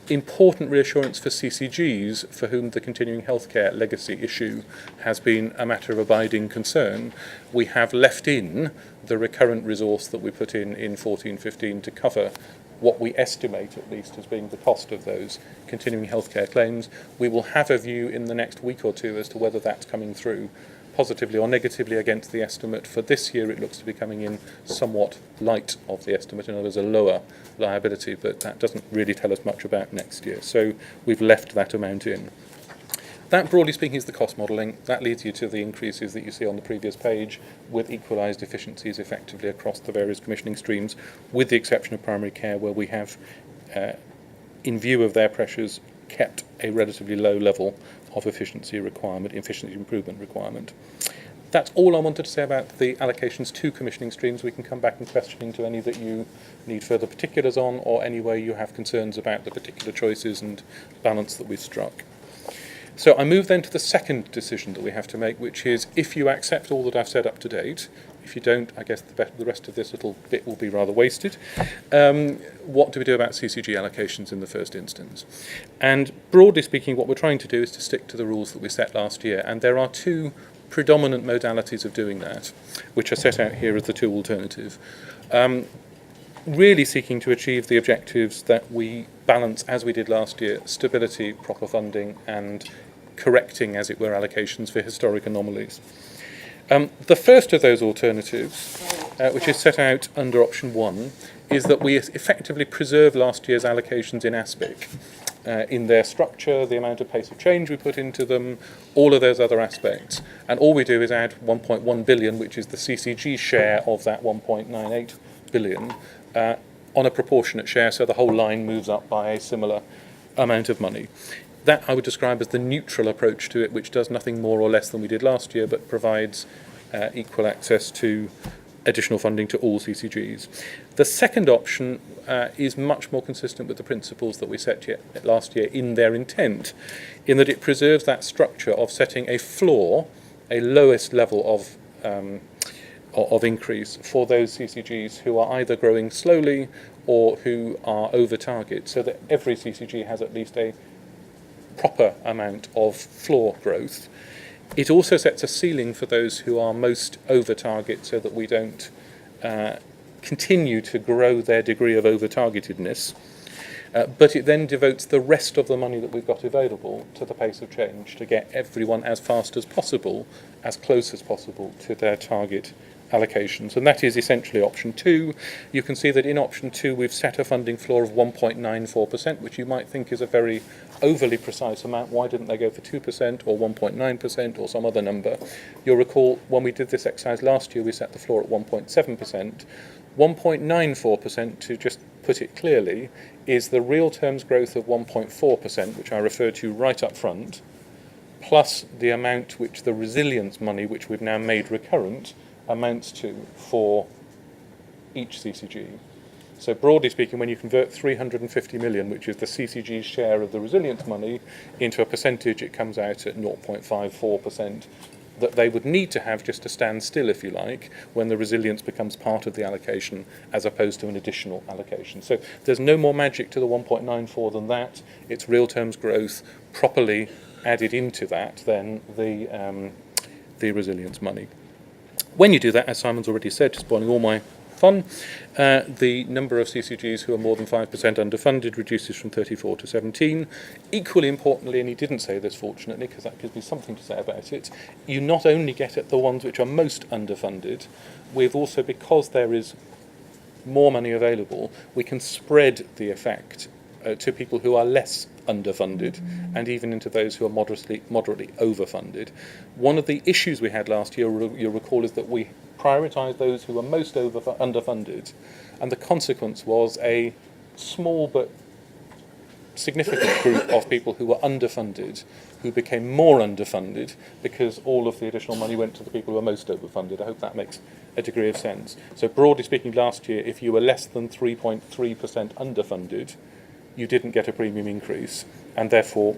Important reassurance for CCGs, for whom the continuing healthcare legacy issue has been a matter of abiding concern. We have left in the recurrent resource that we put in 14-15 to cover what we estimate, at least, as being the cost of those continuing healthcare claims. We will have a view in the next week or two as to whether that's coming through positively or negatively against the estimate. For this year, it looks to be coming in somewhat light of the estimate, in other words, a lower liability, but that doesn't really tell us much about next year. So we've left that amount in. That, broadly speaking, is the cost modelling. That leads you to the increases that you see on the previous page, with equalised efficiencies effectively across the various commissioning streams, with the exception of primary care, where we have, in view of their pressures, kept a relatively low level of efficiency improvement requirement. That's all I wanted to say about the allocations to commissioning streams. We can come back and questioning to any that you need further particulars on, or any way you have concerns about the particular choices and balance that we've struck. So I move then to the second decision that we have to make, which is, if you accept all that I've said up to date, if you don't, I guess the rest of this little bit will be rather wasted. What do we do about CCG allocations in the first instance? And broadly speaking, what we're trying to do is to stick to the rules that we set last year. And there are two predominant modalities of doing that, which are set out here as the two alternative. Really seeking to achieve the objectives that we balance, as we did last year, stability, proper funding, and correcting, as it were, allocations for historic anomalies. The first of those alternatives, which is set out under option 1, is that we effectively preserve last year's allocations in ASPIC, in their structure, the amount of pace of change we put into them, all of those other aspects. And all we do is add 1.1 billion, which is the CCG share of that 1.98 billion, on a proportionate share, so the whole line moves up by a similar amount of money. That I would describe as the neutral approach to it, which does nothing more or less than we did last year, but provides equal access to additional funding to all CCGs. The second option is much more consistent with the principles that we set last year in their intent, in that it preserves that structure of setting a floor, a lowest level of increase for those CCGs who are either growing slowly or who are over target, so that every CCG has at least a proper amount of floor growth. It also sets a ceiling for those who are most over target, so that we don't continue to grow their degree of over targetedness. But it then devotes the rest of the money that we've got available to the pace of change to get everyone as fast as possible, as close as possible to their target allocations, and that is essentially option 2. You can see that in option 2 we've set a funding floor of 1.94%, which you might think is a very overly precise amount. Why didn't they go for 2% or 1.9% or some other number? You'll recall when we did this exercise last year we set the floor at 1.7%. 1.94%, to just put it clearly, is the real terms growth of 1.4%, which I referred to right up front, plus the amount which the resilience money, which we've now made recurrent, amounts to for each CCG. So broadly speaking, when you convert 350 million, which is the CCG's share of the resilience money, into a percentage, it comes out at 0.54% that they would need to have just to stand still, if you like, when the resilience becomes part of the allocation as opposed to an additional allocation. So there's no more magic to the 1.94 than that. It's real terms growth properly added into that than the resilience money. When you do that, as Simon's already said, spoiling all my fun, the number of CCGs who are more than 5% underfunded reduces from 34 to 17. Equally importantly, and he didn't say this fortunately, because that gives me something to say about it, you not only get at the ones which are most underfunded, we've also, because there is more money available, we can spread the effect to people who are less underfunded and even into those who are moderately overfunded. One of the issues we had last year, you'll recall, is that we prioritised those who were most underfunded, and the consequence was a small but significant group of people who were underfunded who became more underfunded because all of the additional money went to the people who were most overfunded. I hope that makes a degree of sense. So broadly speaking, last year, if you were less than 3.3% underfunded, you didn't get a premium increase, and therefore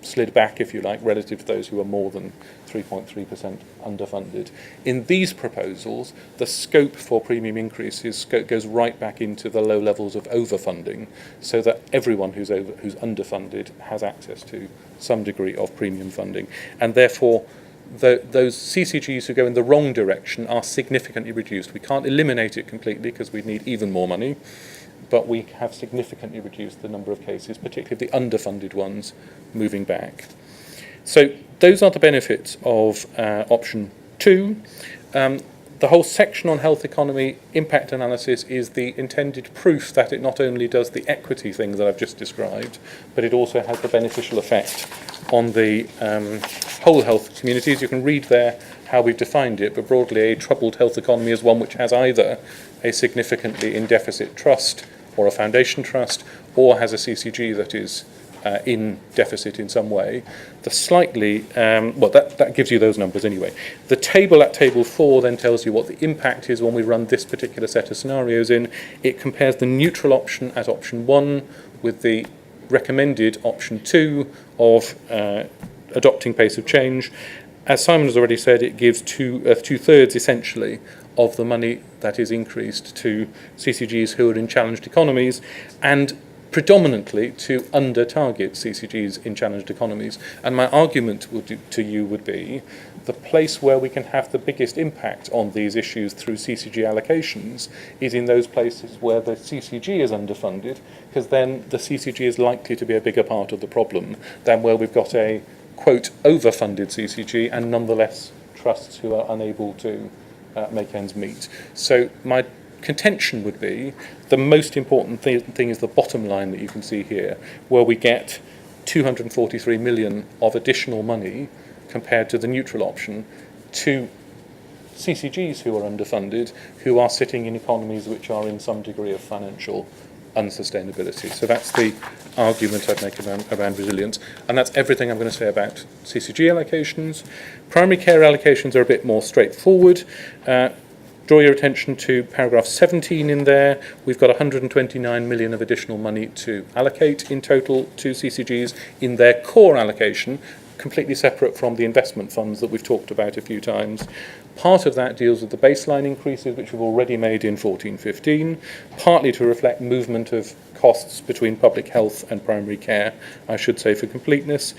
slid back, if you like, relative to those who were more than 3.3% underfunded. In these proposals, the scope for premium increases goes right back into the low levels of overfunding, so that everyone who's underfunded has access to some degree of premium funding, and therefore those CCGs who go in the wrong direction are significantly reduced. We can't eliminate it completely because we need even more money, but we have significantly reduced the number of cases, particularly the underfunded ones, moving back. So those are the benefits of option 2. The whole section on health economy impact analysis is the intended proof that it not only does the equity thing that I've just described, but it also has the beneficial effect on the whole health communities. You can read there how we've defined it, but broadly a troubled health economy is one which has either a significantly in deficit trust or a foundation trust, or has a CCG that is in deficit in some way. The slightly, that gives you those numbers anyway. The table at table 4 then tells you what the impact is when we run this particular set of scenarios in. It compares the neutral option at option 1 with the recommended option 2 of adopting pace of change. As Simon has already said, it gives two-thirds essentially of the money that is increased to CCGs who are in challenged economies, and predominantly to under-target CCGs in challenged economies. And my argument to you would be the place where we can have the biggest impact on these issues through CCG allocations is in those places where the CCG is underfunded, because then the CCG is likely to be a bigger part of the problem than where we've got a, quote, overfunded CCG and nonetheless trusts who are unable to make ends meet. So my contention would be the most important thing is the bottom line that you can see here, where we get 243 million of additional money compared to the neutral option to CCGs who are underfunded, who are sitting in economies which are in some degree of financial unsustainability. So that's the argument I'd make around resilience, and that's everything I'm going to say about CCG allocations. Primary care allocations are a bit more straightforward. Draw your attention to paragraph 17 in there. We've got 129 million of additional money to allocate in total to CCGs in their core allocation, completely separate from the investment funds that we've talked about a few times. Part of that deals with the baseline increases which we've already made in 14-15, partly to reflect movement of costs between public health and primary care, I should say for completeness.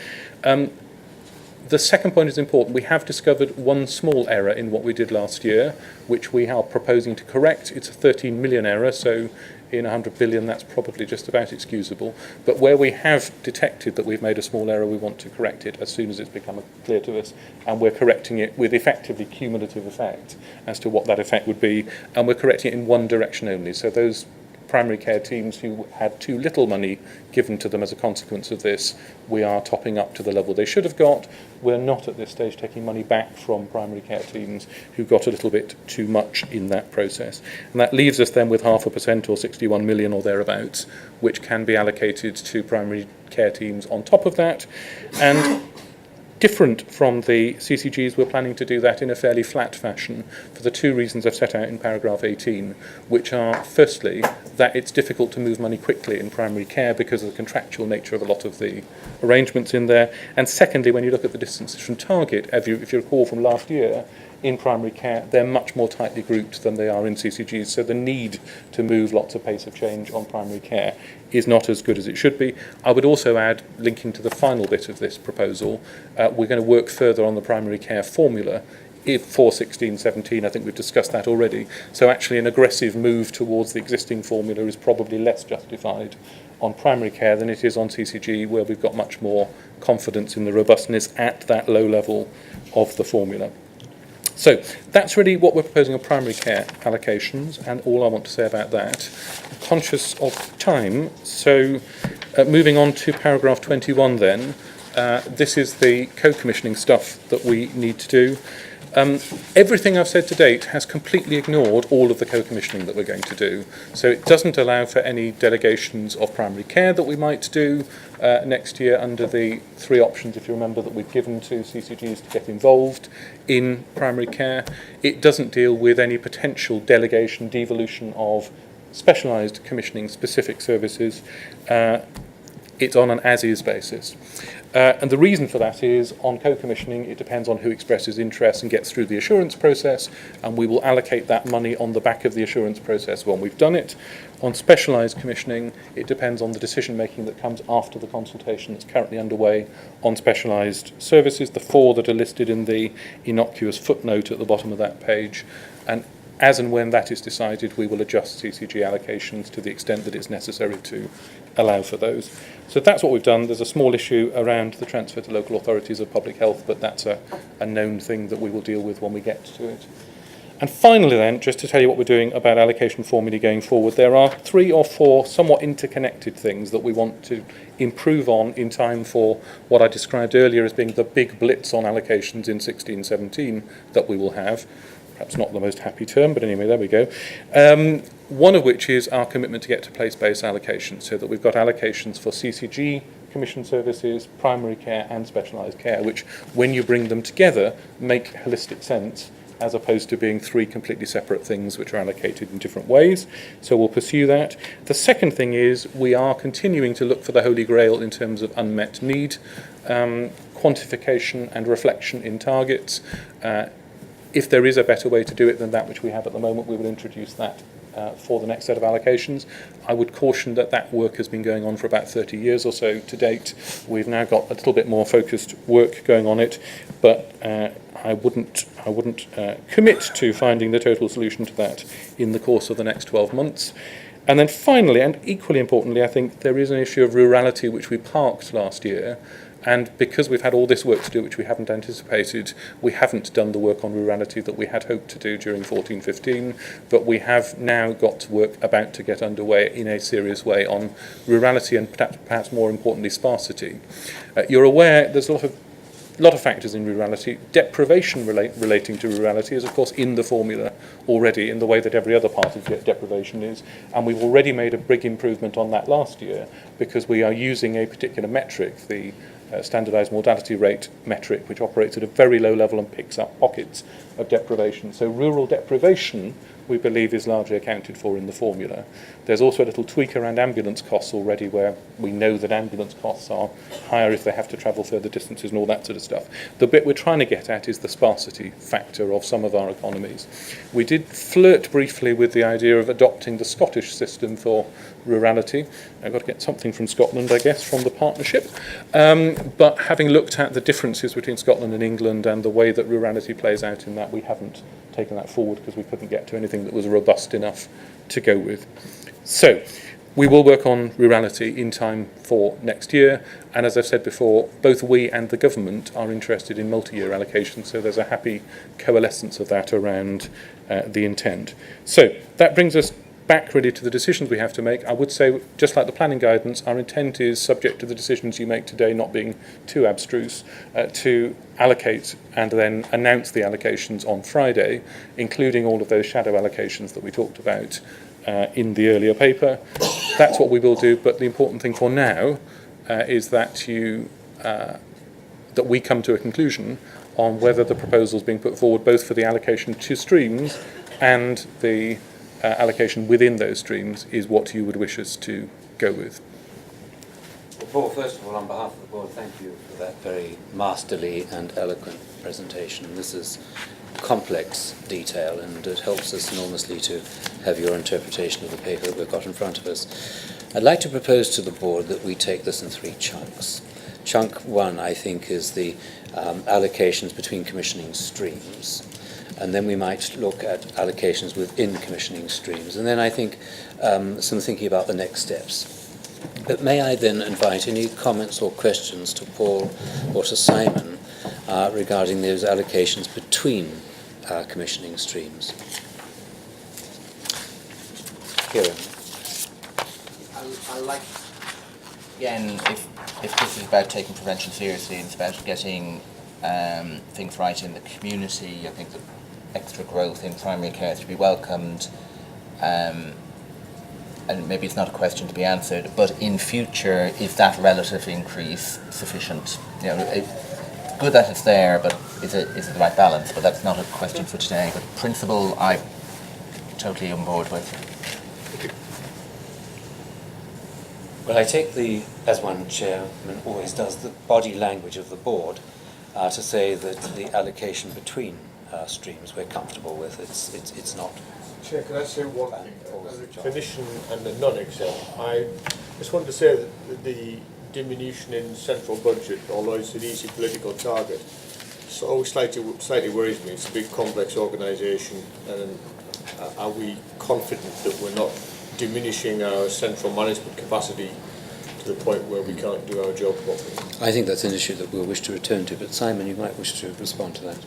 The second point is important. We have discovered one small error in what we did last year, which we are proposing to correct. It's a 13 million error, so in 100 billion, that's probably just about excusable. But where we have detected that we've made a small error, we want to correct it as soon as it's become clear to us, and we're correcting it with effectively cumulative effect as to what that effect would be, and we're correcting it in one direction only. So those primary care teams who had too little money given to them as a consequence of this, we are topping up to the level they should have got. We're not at this stage taking money back from primary care teams who got a little bit too much in that process. And that leaves us then with 0.5% or 61 million or thereabouts, which can be allocated to primary care teams on top of that. And different from the CCGs, we're planning to do that in a fairly flat fashion for the two reasons I've set out in paragraph 18, which are, firstly, that it's difficult to move money quickly in primary care because of the contractual nature of a lot of the arrangements in there, and secondly, when you look at the distances from target, if you recall from last year, in primary care, they're much more tightly grouped than they are in CCGs, so the need to move lots of pace of change on primary care is not as good as it should be. I would also add, linking to the final bit of this proposal, we're going to work further on the primary care formula for 16-17. I think we've discussed that already. So actually an aggressive move towards the existing formula is probably less justified on primary care than it is on CCG, where we've got much more confidence in the robustness at that low level of the formula. So that's really what we're proposing on primary care allocations, and all I want to say about that. I'm conscious of time, so moving on to paragraph 21 then. This is the co-commissioning stuff that we need to do. Everything I've said to date has completely ignored all of the co-commissioning that we're going to do. So it doesn't allow for any delegations of primary care that we might do next year under the three options, if you remember, that we've given to CCGs to get involved in primary care. It doesn't deal with any potential delegation, devolution of specialised commissioning specific services. It's on an as-is basis. And the reason for that is, on co-commissioning, it depends on who expresses interest and gets through the assurance process, and we will allocate that money on the back of the assurance process when we've done it. On specialised commissioning, it depends on the decision-making that comes after the consultation that's currently underway on specialised services, the four that are listed in the innocuous footnote at the bottom of that page. And as and when that is decided, we will adjust CCG allocations to the extent that it's necessary to allow for those. So that's what we've done. There's a small issue around the transfer to local authorities of public health, but that's a known thing that we will deal with when we get to it. And finally then, just to tell you what we're doing about allocation formulae going forward, there are 3 or 4 somewhat interconnected things that we want to improve on in time for what I described earlier as being the big blitz on allocations in 16-17 that we will have. Perhaps not the most happy term, but anyway, there we go. One of which is our commitment to get to place-based allocations, so that we've got allocations for CCG, commission services, primary care and specialised care, which, when you bring them together, make holistic sense, as opposed to being 3 completely separate things which are allocated in different ways. So we'll pursue that. The second thing is we are continuing to look for the Holy Grail in terms of unmet need, quantification and reflection in targets. If there is a better way to do it than that which we have at the moment, we will introduce that for the next set of allocations. I would caution that that work has been going on for about 30 years or so to date. We've now got a little bit more focused work going on it, but I wouldn't commit to finding the total solution to that in the course of the next 12 months. And then finally, and equally importantly, I think there is an issue of rurality which we parked last year. And because we've had all this work to do, which we haven't anticipated, we haven't done the work on rurality that we had hoped to do during 14-15, but we have now got work about to get underway in a serious way on rurality and perhaps more importantly, sparsity. You're aware there's a lot of factors in rurality. Deprivation relating to rurality is, of course, in the formula already in the way that every other part of deprivation is, and we've already made a big improvement on that last year because we are using a particular metric, the standardised mortality rate metric, which operates at a very low level and picks up pockets of deprivation. So rural deprivation, we believe, is largely accounted for in the formula. There's also a little tweak around ambulance costs already, where we know that ambulance costs are higher if they have to travel further distances and all that sort of stuff. The bit we're trying to get at is the sparsity factor of some of our economies. We did flirt briefly with the idea of adopting the Scottish system for rurality. I've got to get something from Scotland, I guess, from the partnership. But having looked at the differences between Scotland and England and the way that rurality plays out in that, we haven't taken that forward because we couldn't get to anything that was robust enough to go with. So we will work on rurality in time for next year, and as I've said before, both we and the government are interested in multi-year allocations, so there's a happy coalescence of that around the intent. So that brings us back really to the decisions we have to make. I would say, just like the planning guidance, our intent is, subject to the decisions you make today not being too abstruse, to allocate and then announce the allocations on Friday, including all of those shadow allocations that we talked about in the earlier paper. That's what we will do, but the important thing for now is that that we come to a conclusion on whether the proposals being put forward, both for the allocation to streams and the allocation within those streams, is what you would wish us to go with. Well, Paul, first of all, on behalf of the board, thank you for that very masterly and eloquent presentation. This is complex detail, and it helps us enormously to have your interpretation of the paper that we've got in front of us. I'd like to propose to the board that we take this in 3 chunks. Chunk 1, I think, is the allocations between commissioning streams, and then we might look at allocations within commissioning streams, and then I think some thinking about the next steps. But may I then invite any comments or questions to Paul or to Simon regarding those allocations between commissioning streams? Kieran. I like, again, if this is about taking prevention seriously and it's about getting things right in the community, I think that extra growth in primary care is to be welcomed. And maybe it's not a question to be answered, but in future, is that relative increase sufficient? You know, it's good that it's there, but is it the right balance? But that's not a question for today. But principle, I'm totally on board with. Well, I take as one chairman always does, the body language of the board to say that the allocation between streams we're comfortable with. It's not. Chair, can I say one thing? As a clinician and a non-exempt, I just wanted to say that the diminution in central budget, although it's an easy political target, so always slightly worries me. It's a big, complex organisation, and are we confident that we're not diminishing our central management capacity to the point where we can't do our job properly? I think that's an issue that we'll wish to return to, but Simon, you might wish to respond to that.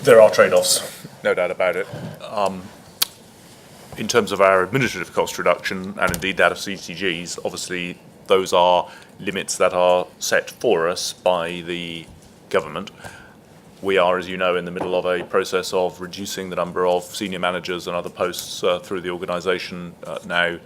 There are trade-offs, no doubt about it. In terms of our administrative cost reduction, and indeed that of CCGs, obviously those are limits that are set for us by the government. We are, as you know, in the middle of a process of reducing the number of senior managers and other posts through the organisation now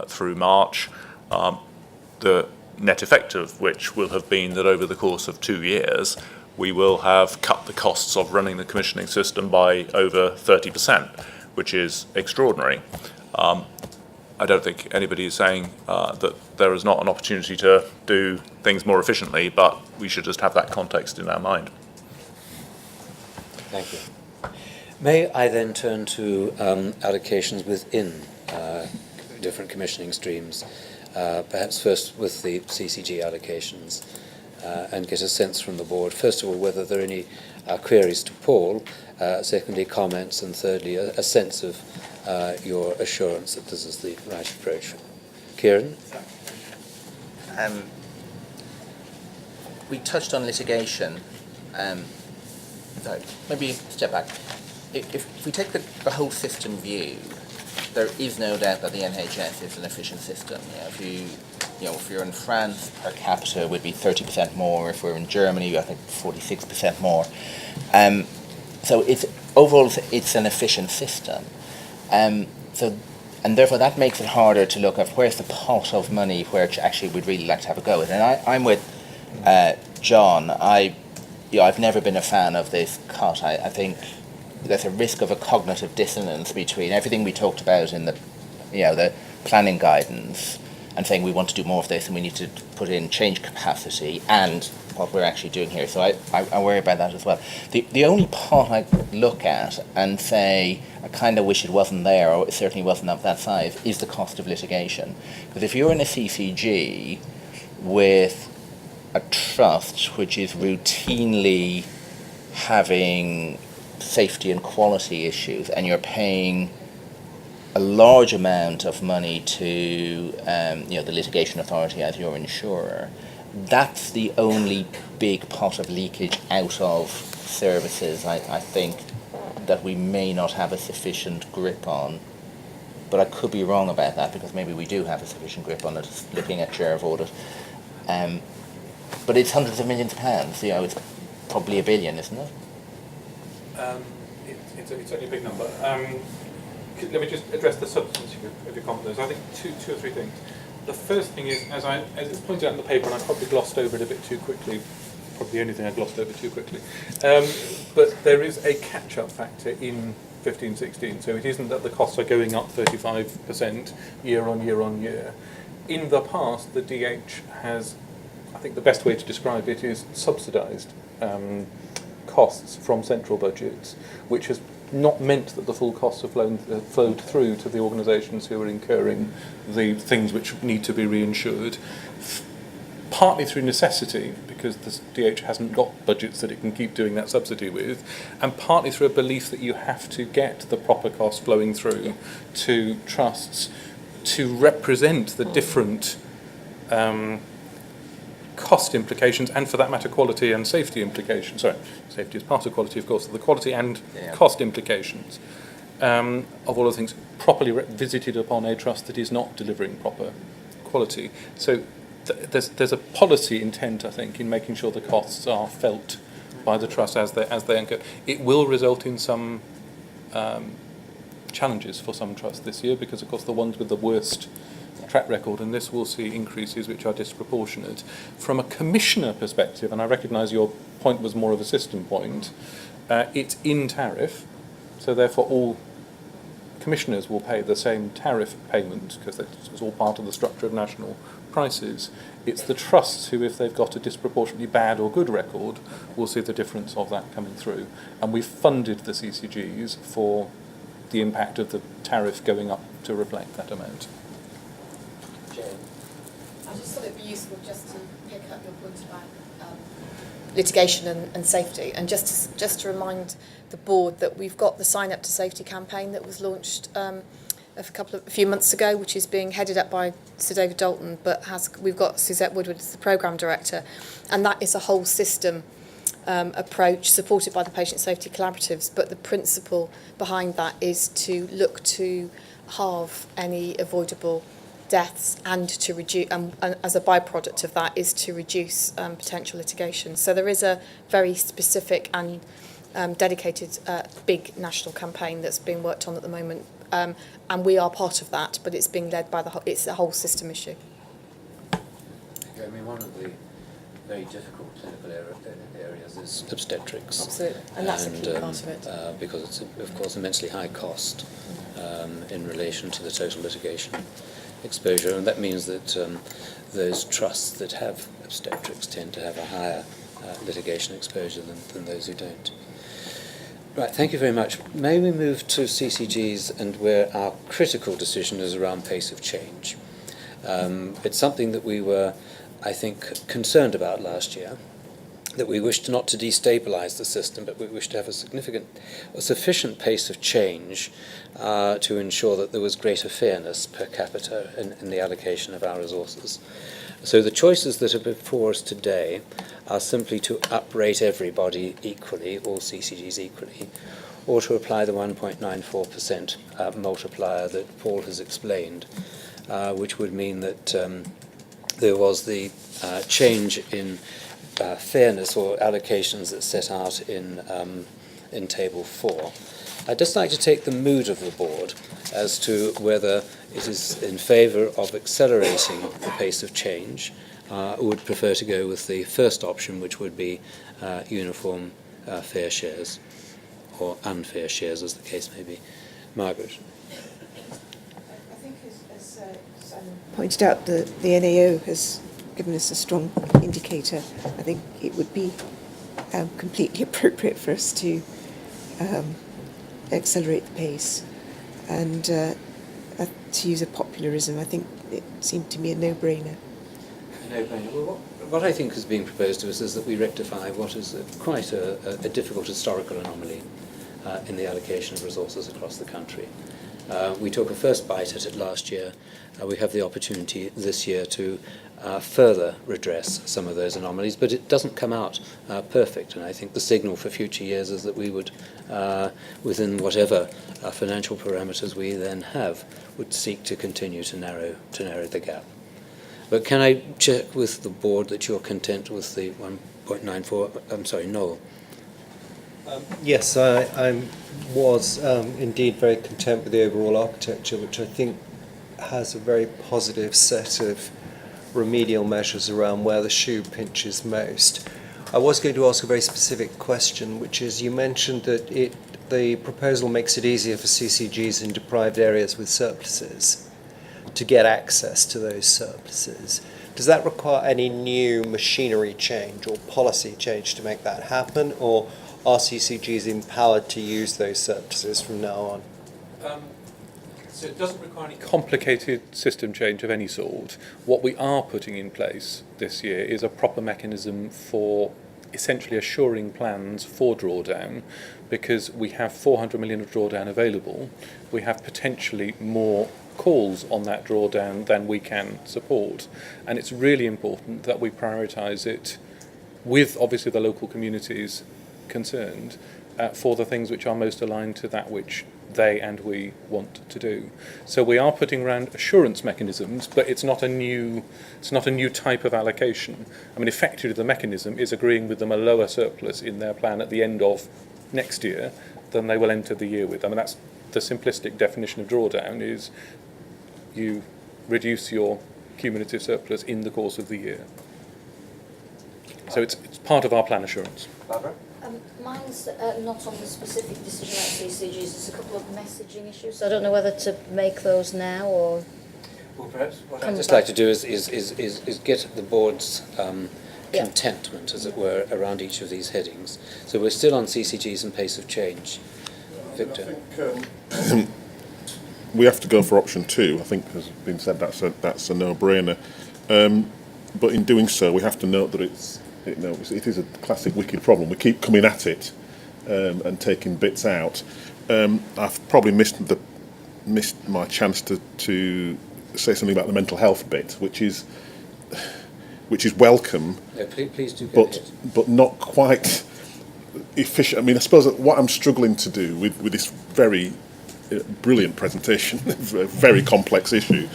through March. The net effect of which will have been that over the course of 2 years, we will have cut the costs of running the commissioning system by over 30%, which is extraordinary. I don't think anybody is saying that there is not an opportunity to do things more efficiently, but we should just have that context in our mind. Thank you. May I then turn to allocations within different commissioning streams, perhaps first with the CCG allocations, and get a sense from the board, first of all, whether there are any queries to Paul, secondly, comments, and thirdly, a sense of your assurance that this is the right approach. Kieran? We touched on litigation. Sorry, maybe step back. If we take the whole system view, there is no doubt that the NHS is an efficient system. If you're in France, per capita would be 30% more. If we're in Germany, I think 46% more. So overall it's an efficient system. And therefore that makes it harder to look at where's the pot of money where actually we'd really like to have a go with. And I'm with John. I've never been a fan of this cut. I think there's a risk of a cognitive dissonance between everything we talked about in the planning guidance and saying we want to do more of this and we need to put in change capacity and what we're actually doing here. So I worry about that as well. The only part I look at and say I kind of wish it wasn't there, or it certainly wasn't of that size, is the cost of litigation. Because if you're in a CCG with a trust which is routinely having safety and quality issues, and you're paying a large amount of money to the litigation authority as your insurer, that's the only big pot of leakage out of services, I think, that we may not have a sufficient grip on. But I could be wrong about that, because maybe we do have a sufficient grip on it, looking at share of audit. But it's hundreds of millions of pounds. It's probably $1 billion, isn't it? It's only a big number. Let me just address the substance of your comment. I think two or three things. The first thing is, as it's pointed out in the paper, and I probably glossed over it a bit too quickly, probably the only thing I glossed over too quickly, but there is a catch-up factor in 15-16, so it isn't that the costs are going up 35% year on year on year. In the past, the DH has, I think the best way to describe it is subsidised costs from central budgets, which has not meant that the full costs have flowed through to the organisations who are incurring the things which need to be reinsured, partly through necessity, because the DH hasn't got budgets that it can keep doing that subsidy with, and partly through a belief that you have to get the proper costs flowing through to trusts to represent the different cost implications, and for that matter quality and safety implications. Sorry, safety is part of quality, of course, the quality and cost implications of all of the things properly visited upon a trust that is not delivering proper quality. So there's a policy intent, I think, in making sure the costs are felt by the trust as they incur. It will result in some challenges for some trusts this year, because of course the ones with the worst track record, and this will see increases which are disproportionate. From a commissioner perspective, and I recognise your point was more of a system point, it's in tariff, so therefore all commissioners will pay the same tariff payment, because it's all part of the structure of national prices. It's the trusts who, if they've got a disproportionately bad or good record, will see the difference of that coming through. And we've funded the CCGs for the impact of the tariff going up to reflect that amount. I just thought it would be useful just to pick up your point about litigation and safety, and just to remind the board that we've got the Sign Up to Safety campaign that was launched a few months ago, which is being headed up by Sir David Dalton, but we've got Suzette Woodward as the programme director, and that is a whole system approach supported by the Patient Safety Collaboratives. But the principle behind that is to look to halve any avoidable deaths, and to reduce, and as a byproduct of that is to reduce potential litigation. So there is a very specific and dedicated big national campaign that's being worked on at the moment, and we are part of that, but it's being led by it's a whole system issue. I mean, one of the very difficult clinical areas is obstetrics. Absolutely, and that's a key part of it. Because it's, of course, immensely high cost in relation to the total litigation exposure, and that means that those trusts that have obstetrics tend to have a higher litigation exposure than those who don't. Right, thank you very much. May we move to CCGs, and where our critical decision is around pace of change. It's something that we were, I think, concerned about last year, that we wished not to destabilise the system, but we wished to have a sufficient pace of change to ensure that there was greater fairness per capita in the allocation of our resources. So the choices that are before us today are simply to uprate everybody equally, all CCGs equally, or to apply the 1.94% multiplier that Paul has explained, which would mean that there was the change in fairness or allocations that's set out in Table 4. I'd just like to take the mood of the board as to whether it is in favour of accelerating the pace of change, or would prefer to go with the first option, which would be uniform fair shares, or unfair shares, as the case may be. Margaret. I think, as Simon pointed out, the NAO has given us a strong indicator. I think it would be completely appropriate for us to accelerate the pace. And to use a popularism, I think it seemed to me a no-brainer. No-brainer. Well, what I think is being proposed to us is that we rectify what is quite a difficult historical anomaly in the allocation of resources across the country. We took a first bite at it last year. We have the opportunity this year to further redress some of those anomalies, but it doesn't come out perfect, and I think the signal for future years is that we would, within whatever financial parameters we then have, would seek to continue to narrow the gap. But can I check with the board that you're content with the 1.94? I'm sorry, Noel. Yes, I was indeed very content with the overall architecture, which I think has a very positive set of remedial measures around where the shoe pinches most. I was going to ask a very specific question, which is, you mentioned that the proposal makes it easier for CCGs in deprived areas with surpluses to get access to those surpluses. Does that require any new machinery change or policy change to make that happen, or are CCGs empowered to use those surpluses from now on? So it doesn't require any complicated system change of any sort. What we are putting in place this year is a proper mechanism for essentially assuring plans for drawdown, because we have 400 million of drawdown available. We have potentially more calls on that drawdown than we can support, and it's really important that we prioritise it with obviously the local communities concerned for the things which are most aligned to that which they and we want to do. So we are putting around assurance mechanisms, but it's not a new type of allocation. I mean, effectively the mechanism is agreeing with them a lower surplus in their plan at the end of next year than they will enter the year with. I mean, that's the simplistic definition of drawdown, is you reduce your cumulative surplus in the course of the year. So it's part of our plan assurance. Barbara? Mine's not on the specific decision about CCGs. There's a couple of messaging issues. So I don't know whether to make those now or. Well, perhaps what I'd just like to do is get the board's contentment, as it were, around each of these headings. So we're still on CCGs and pace of change. Victor? I think we have to go for option 2. I think, as has been said, that's a no-brainer. But in doing so, we have to note that it is a classic wicked problem. We keep coming at it and taking bits out. I've probably missed my chance to say something about the mental health bit, which is welcome. Yeah, please do go ahead. But not quite efficient. I mean, I suppose that what I'm struggling to do with this very brilliant presentation, a very complex issue,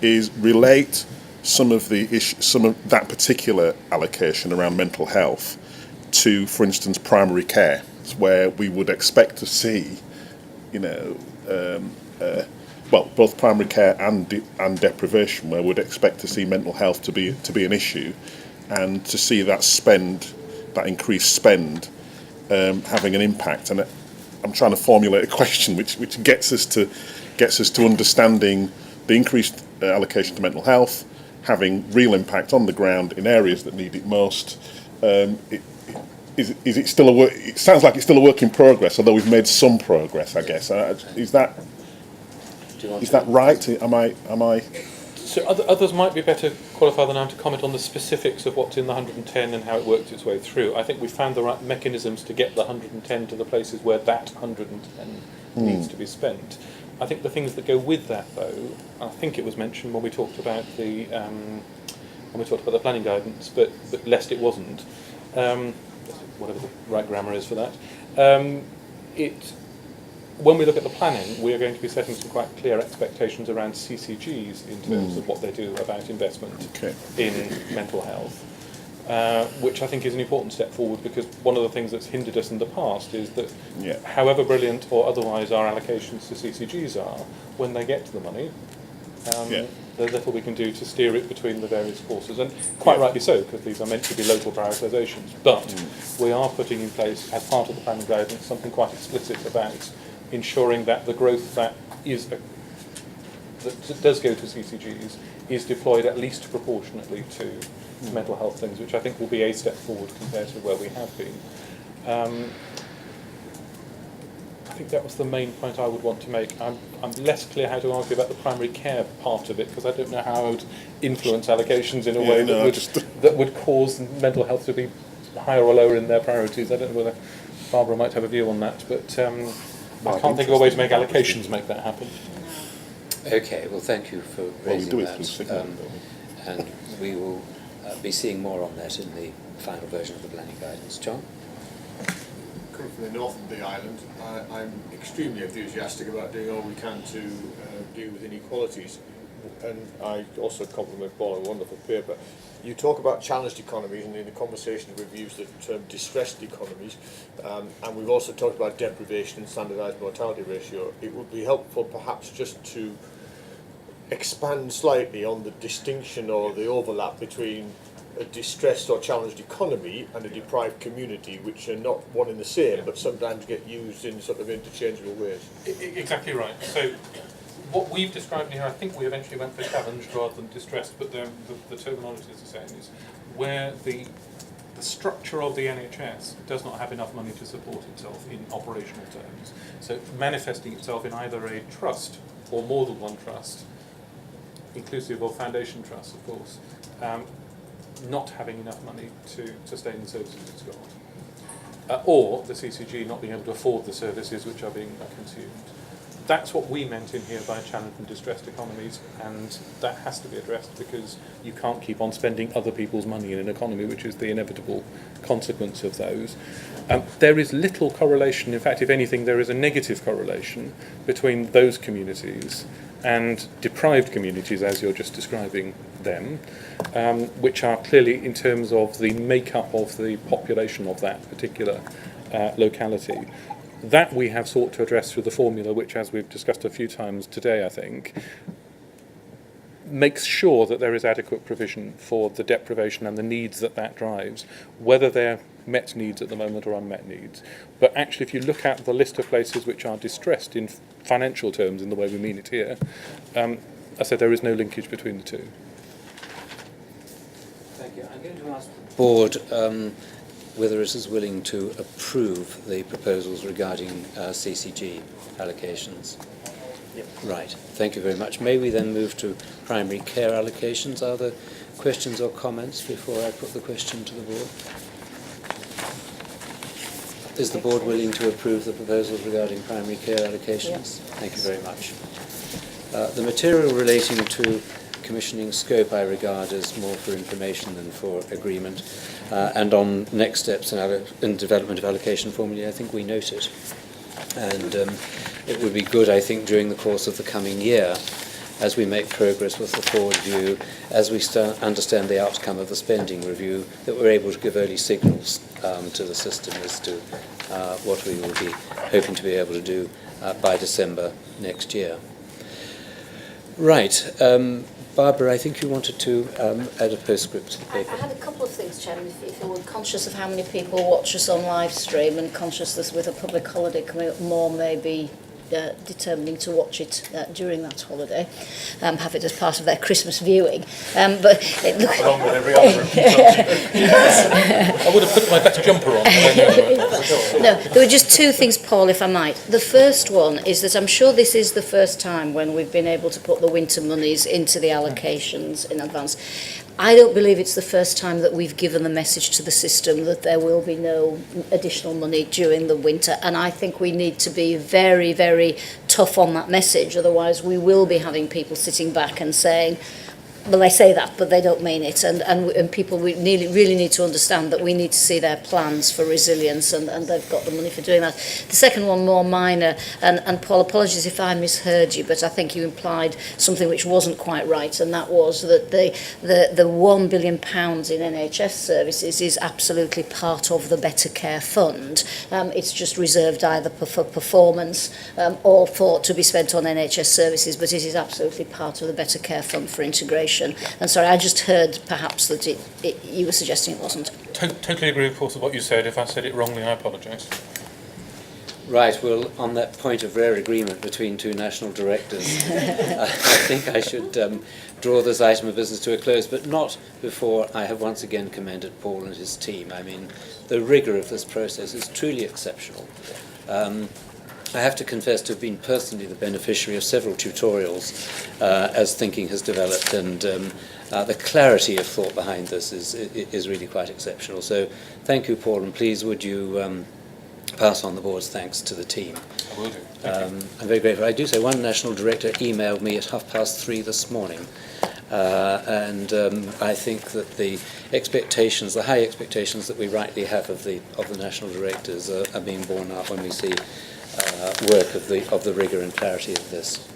is relate some of that particular allocation around mental health to, for instance, primary care, where we would expect to see, both primary care and deprivation, where we'd expect to see mental health to be an issue, and to see that increased spend having an impact. And I'm trying to formulate a question which gets us to understanding the increased allocation to mental health having real impact on the ground in areas that need it most. Is it still a work? It sounds like it's still a work in progress, although we've made some progress, I guess. Is that right? Am I? So others might be better qualified than I am to comment on the specifics of what's in the 110 and how it worked its way through. I think we found the right mechanisms to get the 110 to the places where that 110 needs to be spent. I think the things that go with that, though, I think it was mentioned when we talked about the planning guidance, but lest it wasn't, whatever the right grammar is for that. When we look at the planning, we are going to be setting some quite clear expectations around CCGs in terms of what they do about investment in mental health, which I think is an important step forward, because one of the things that's hindered us in the past is that however brilliant or otherwise our allocations to CCGs are, when they get to the money, there's little we can do to steer it between the various courses, and quite rightly so, because these are meant to be local prioritisations. But we are putting in place, as part of the planning guidance, something quite explicit about ensuring that the growth that does go to CCGs is deployed at least proportionately to mental health things, which I think will be a step forward compared to where we have been. think that was the main point I would want to make. I'm less clear how to argue about the primary care part of it, because I don't know how I would influence allocations in a way that would cause mental health to be higher or lower in their priorities. I don't know whether Barbara might have a view on that, but I can't think of a way to make allocations make that happen. Okay, well, thank you for raising that. And we will be seeing more on that in the final version of the planning guidance. John? Coming from the north of the island, I'm extremely enthusiastic about doing all we can to deal with inequalities. And I also compliment Paul on a wonderful paper. You talk about challenged economies, and in the conversation we've used the term distressed economies, and we've also talked about deprivation and standardised mortality ratio. It would be helpful perhaps just to expand slightly on the distinction or the overlap between a distressed or challenged economy and a deprived community, which are not one and the same, but sometimes get used in sort of interchangeable ways. Exactly right. So what we've described here, I think we eventually went for challenged rather than distressed, but the terminology is the same, is where the structure of the NHS does not have enough money to support itself in operational terms. So manifesting itself in either a trust or more than one trust, inclusive of foundation trusts, of course, not having enough money to sustain the services it's got, or the CCG not being able to afford the services which are being consumed. That's what we meant in here by challenged and distressed economies, and that has to be addressed, because you can't keep on spending other people's money in an economy, which is the inevitable consequence of those. There is little correlation, in fact, if anything, there is a negative correlation between those communities and deprived communities, as you're just describing them, which are clearly, in terms of the makeup of the population of that particular locality. That we have sought to address through the formula, which, as we've discussed a few times today, I think, makes sure that there is adequate provision for the deprivation and the needs that that drives, whether they're met needs at the moment or unmet needs. But actually, if you look at the list of places which are distressed in financial terms, in the way we mean it here, I said there is no linkage between the two. Thank you. I'm going to ask the board whether it is willing to approve the proposals regarding CCG allocations. Yep. Right. Thank you very much. May we then move to primary care allocations? Are there questions or comments before I put the question to the board? Is the board willing to approve the proposals regarding primary care allocations? Yep. Thank you very much. The material relating to commissioning scope I regard as more for information than for agreement. And on next steps in development of allocation formulae, I think we note it. And it would be good, I think, during the course of the coming year, as we make progress with the forward view, as we understand the outcome of the spending review, that we're able to give early signals to the system as to what we will be hoping to be able to do by December next year. Right. Barbara, I think you wanted to add a postscript to the paper. I had a couple of things, Chairman, if you were conscious of how many people watch us on live stream, and consciousness with a public holiday coming up, more maybe determining to watch it during that holiday, have it as part of their Christmas viewing. But it looked along with every other. I would have put my best jumper on. No, there were just two things, Paul, if I might. The first one is that I'm sure this is the first time when we've been able to put the winter monies into the allocations in advance. I don't believe it's the first time that we've given the message to the system that there will be no additional money during the winter, and I think we need to be very, very tough on that message, otherwise we will be having people sitting back and saying, well, they say that, but they don't mean it, and people really need to understand that we need to see their plans for resilience, and they've got the money for doing that. The second one, more minor, and Paul, apologies if I misheard you, but I think you implied something which wasn't quite right, and that was that the £1 billion in NHS services is absolutely part of the Better Care Fund. It's just reserved either for performance or for to be spent on NHS services, but it is absolutely part of the Better Care Fund for integration. And sorry, I just heard perhaps that you were suggesting it wasn't. Totally agree, of course, with what you said. If I said it wrongly, I apologise. Right, well, on that point of rare agreement between two national directors, I think I should draw this item of business to a close, but not before I have once again commended Paul and his team. I mean, the rigour of this process is truly exceptional. I have to confess to have been personally the beneficiary of several tutorials as thinking has developed, and the clarity of thought behind this is really quite exceptional. So thank you, Paul, and please would you pass on the board's thanks to the team. I will do. I'm very grateful. I do say one national director emailed me at 3:30 this morning, and I think that the expectations, the high expectations that we rightly have of the national directors are being borne out when we see work of the rigour and clarity of this.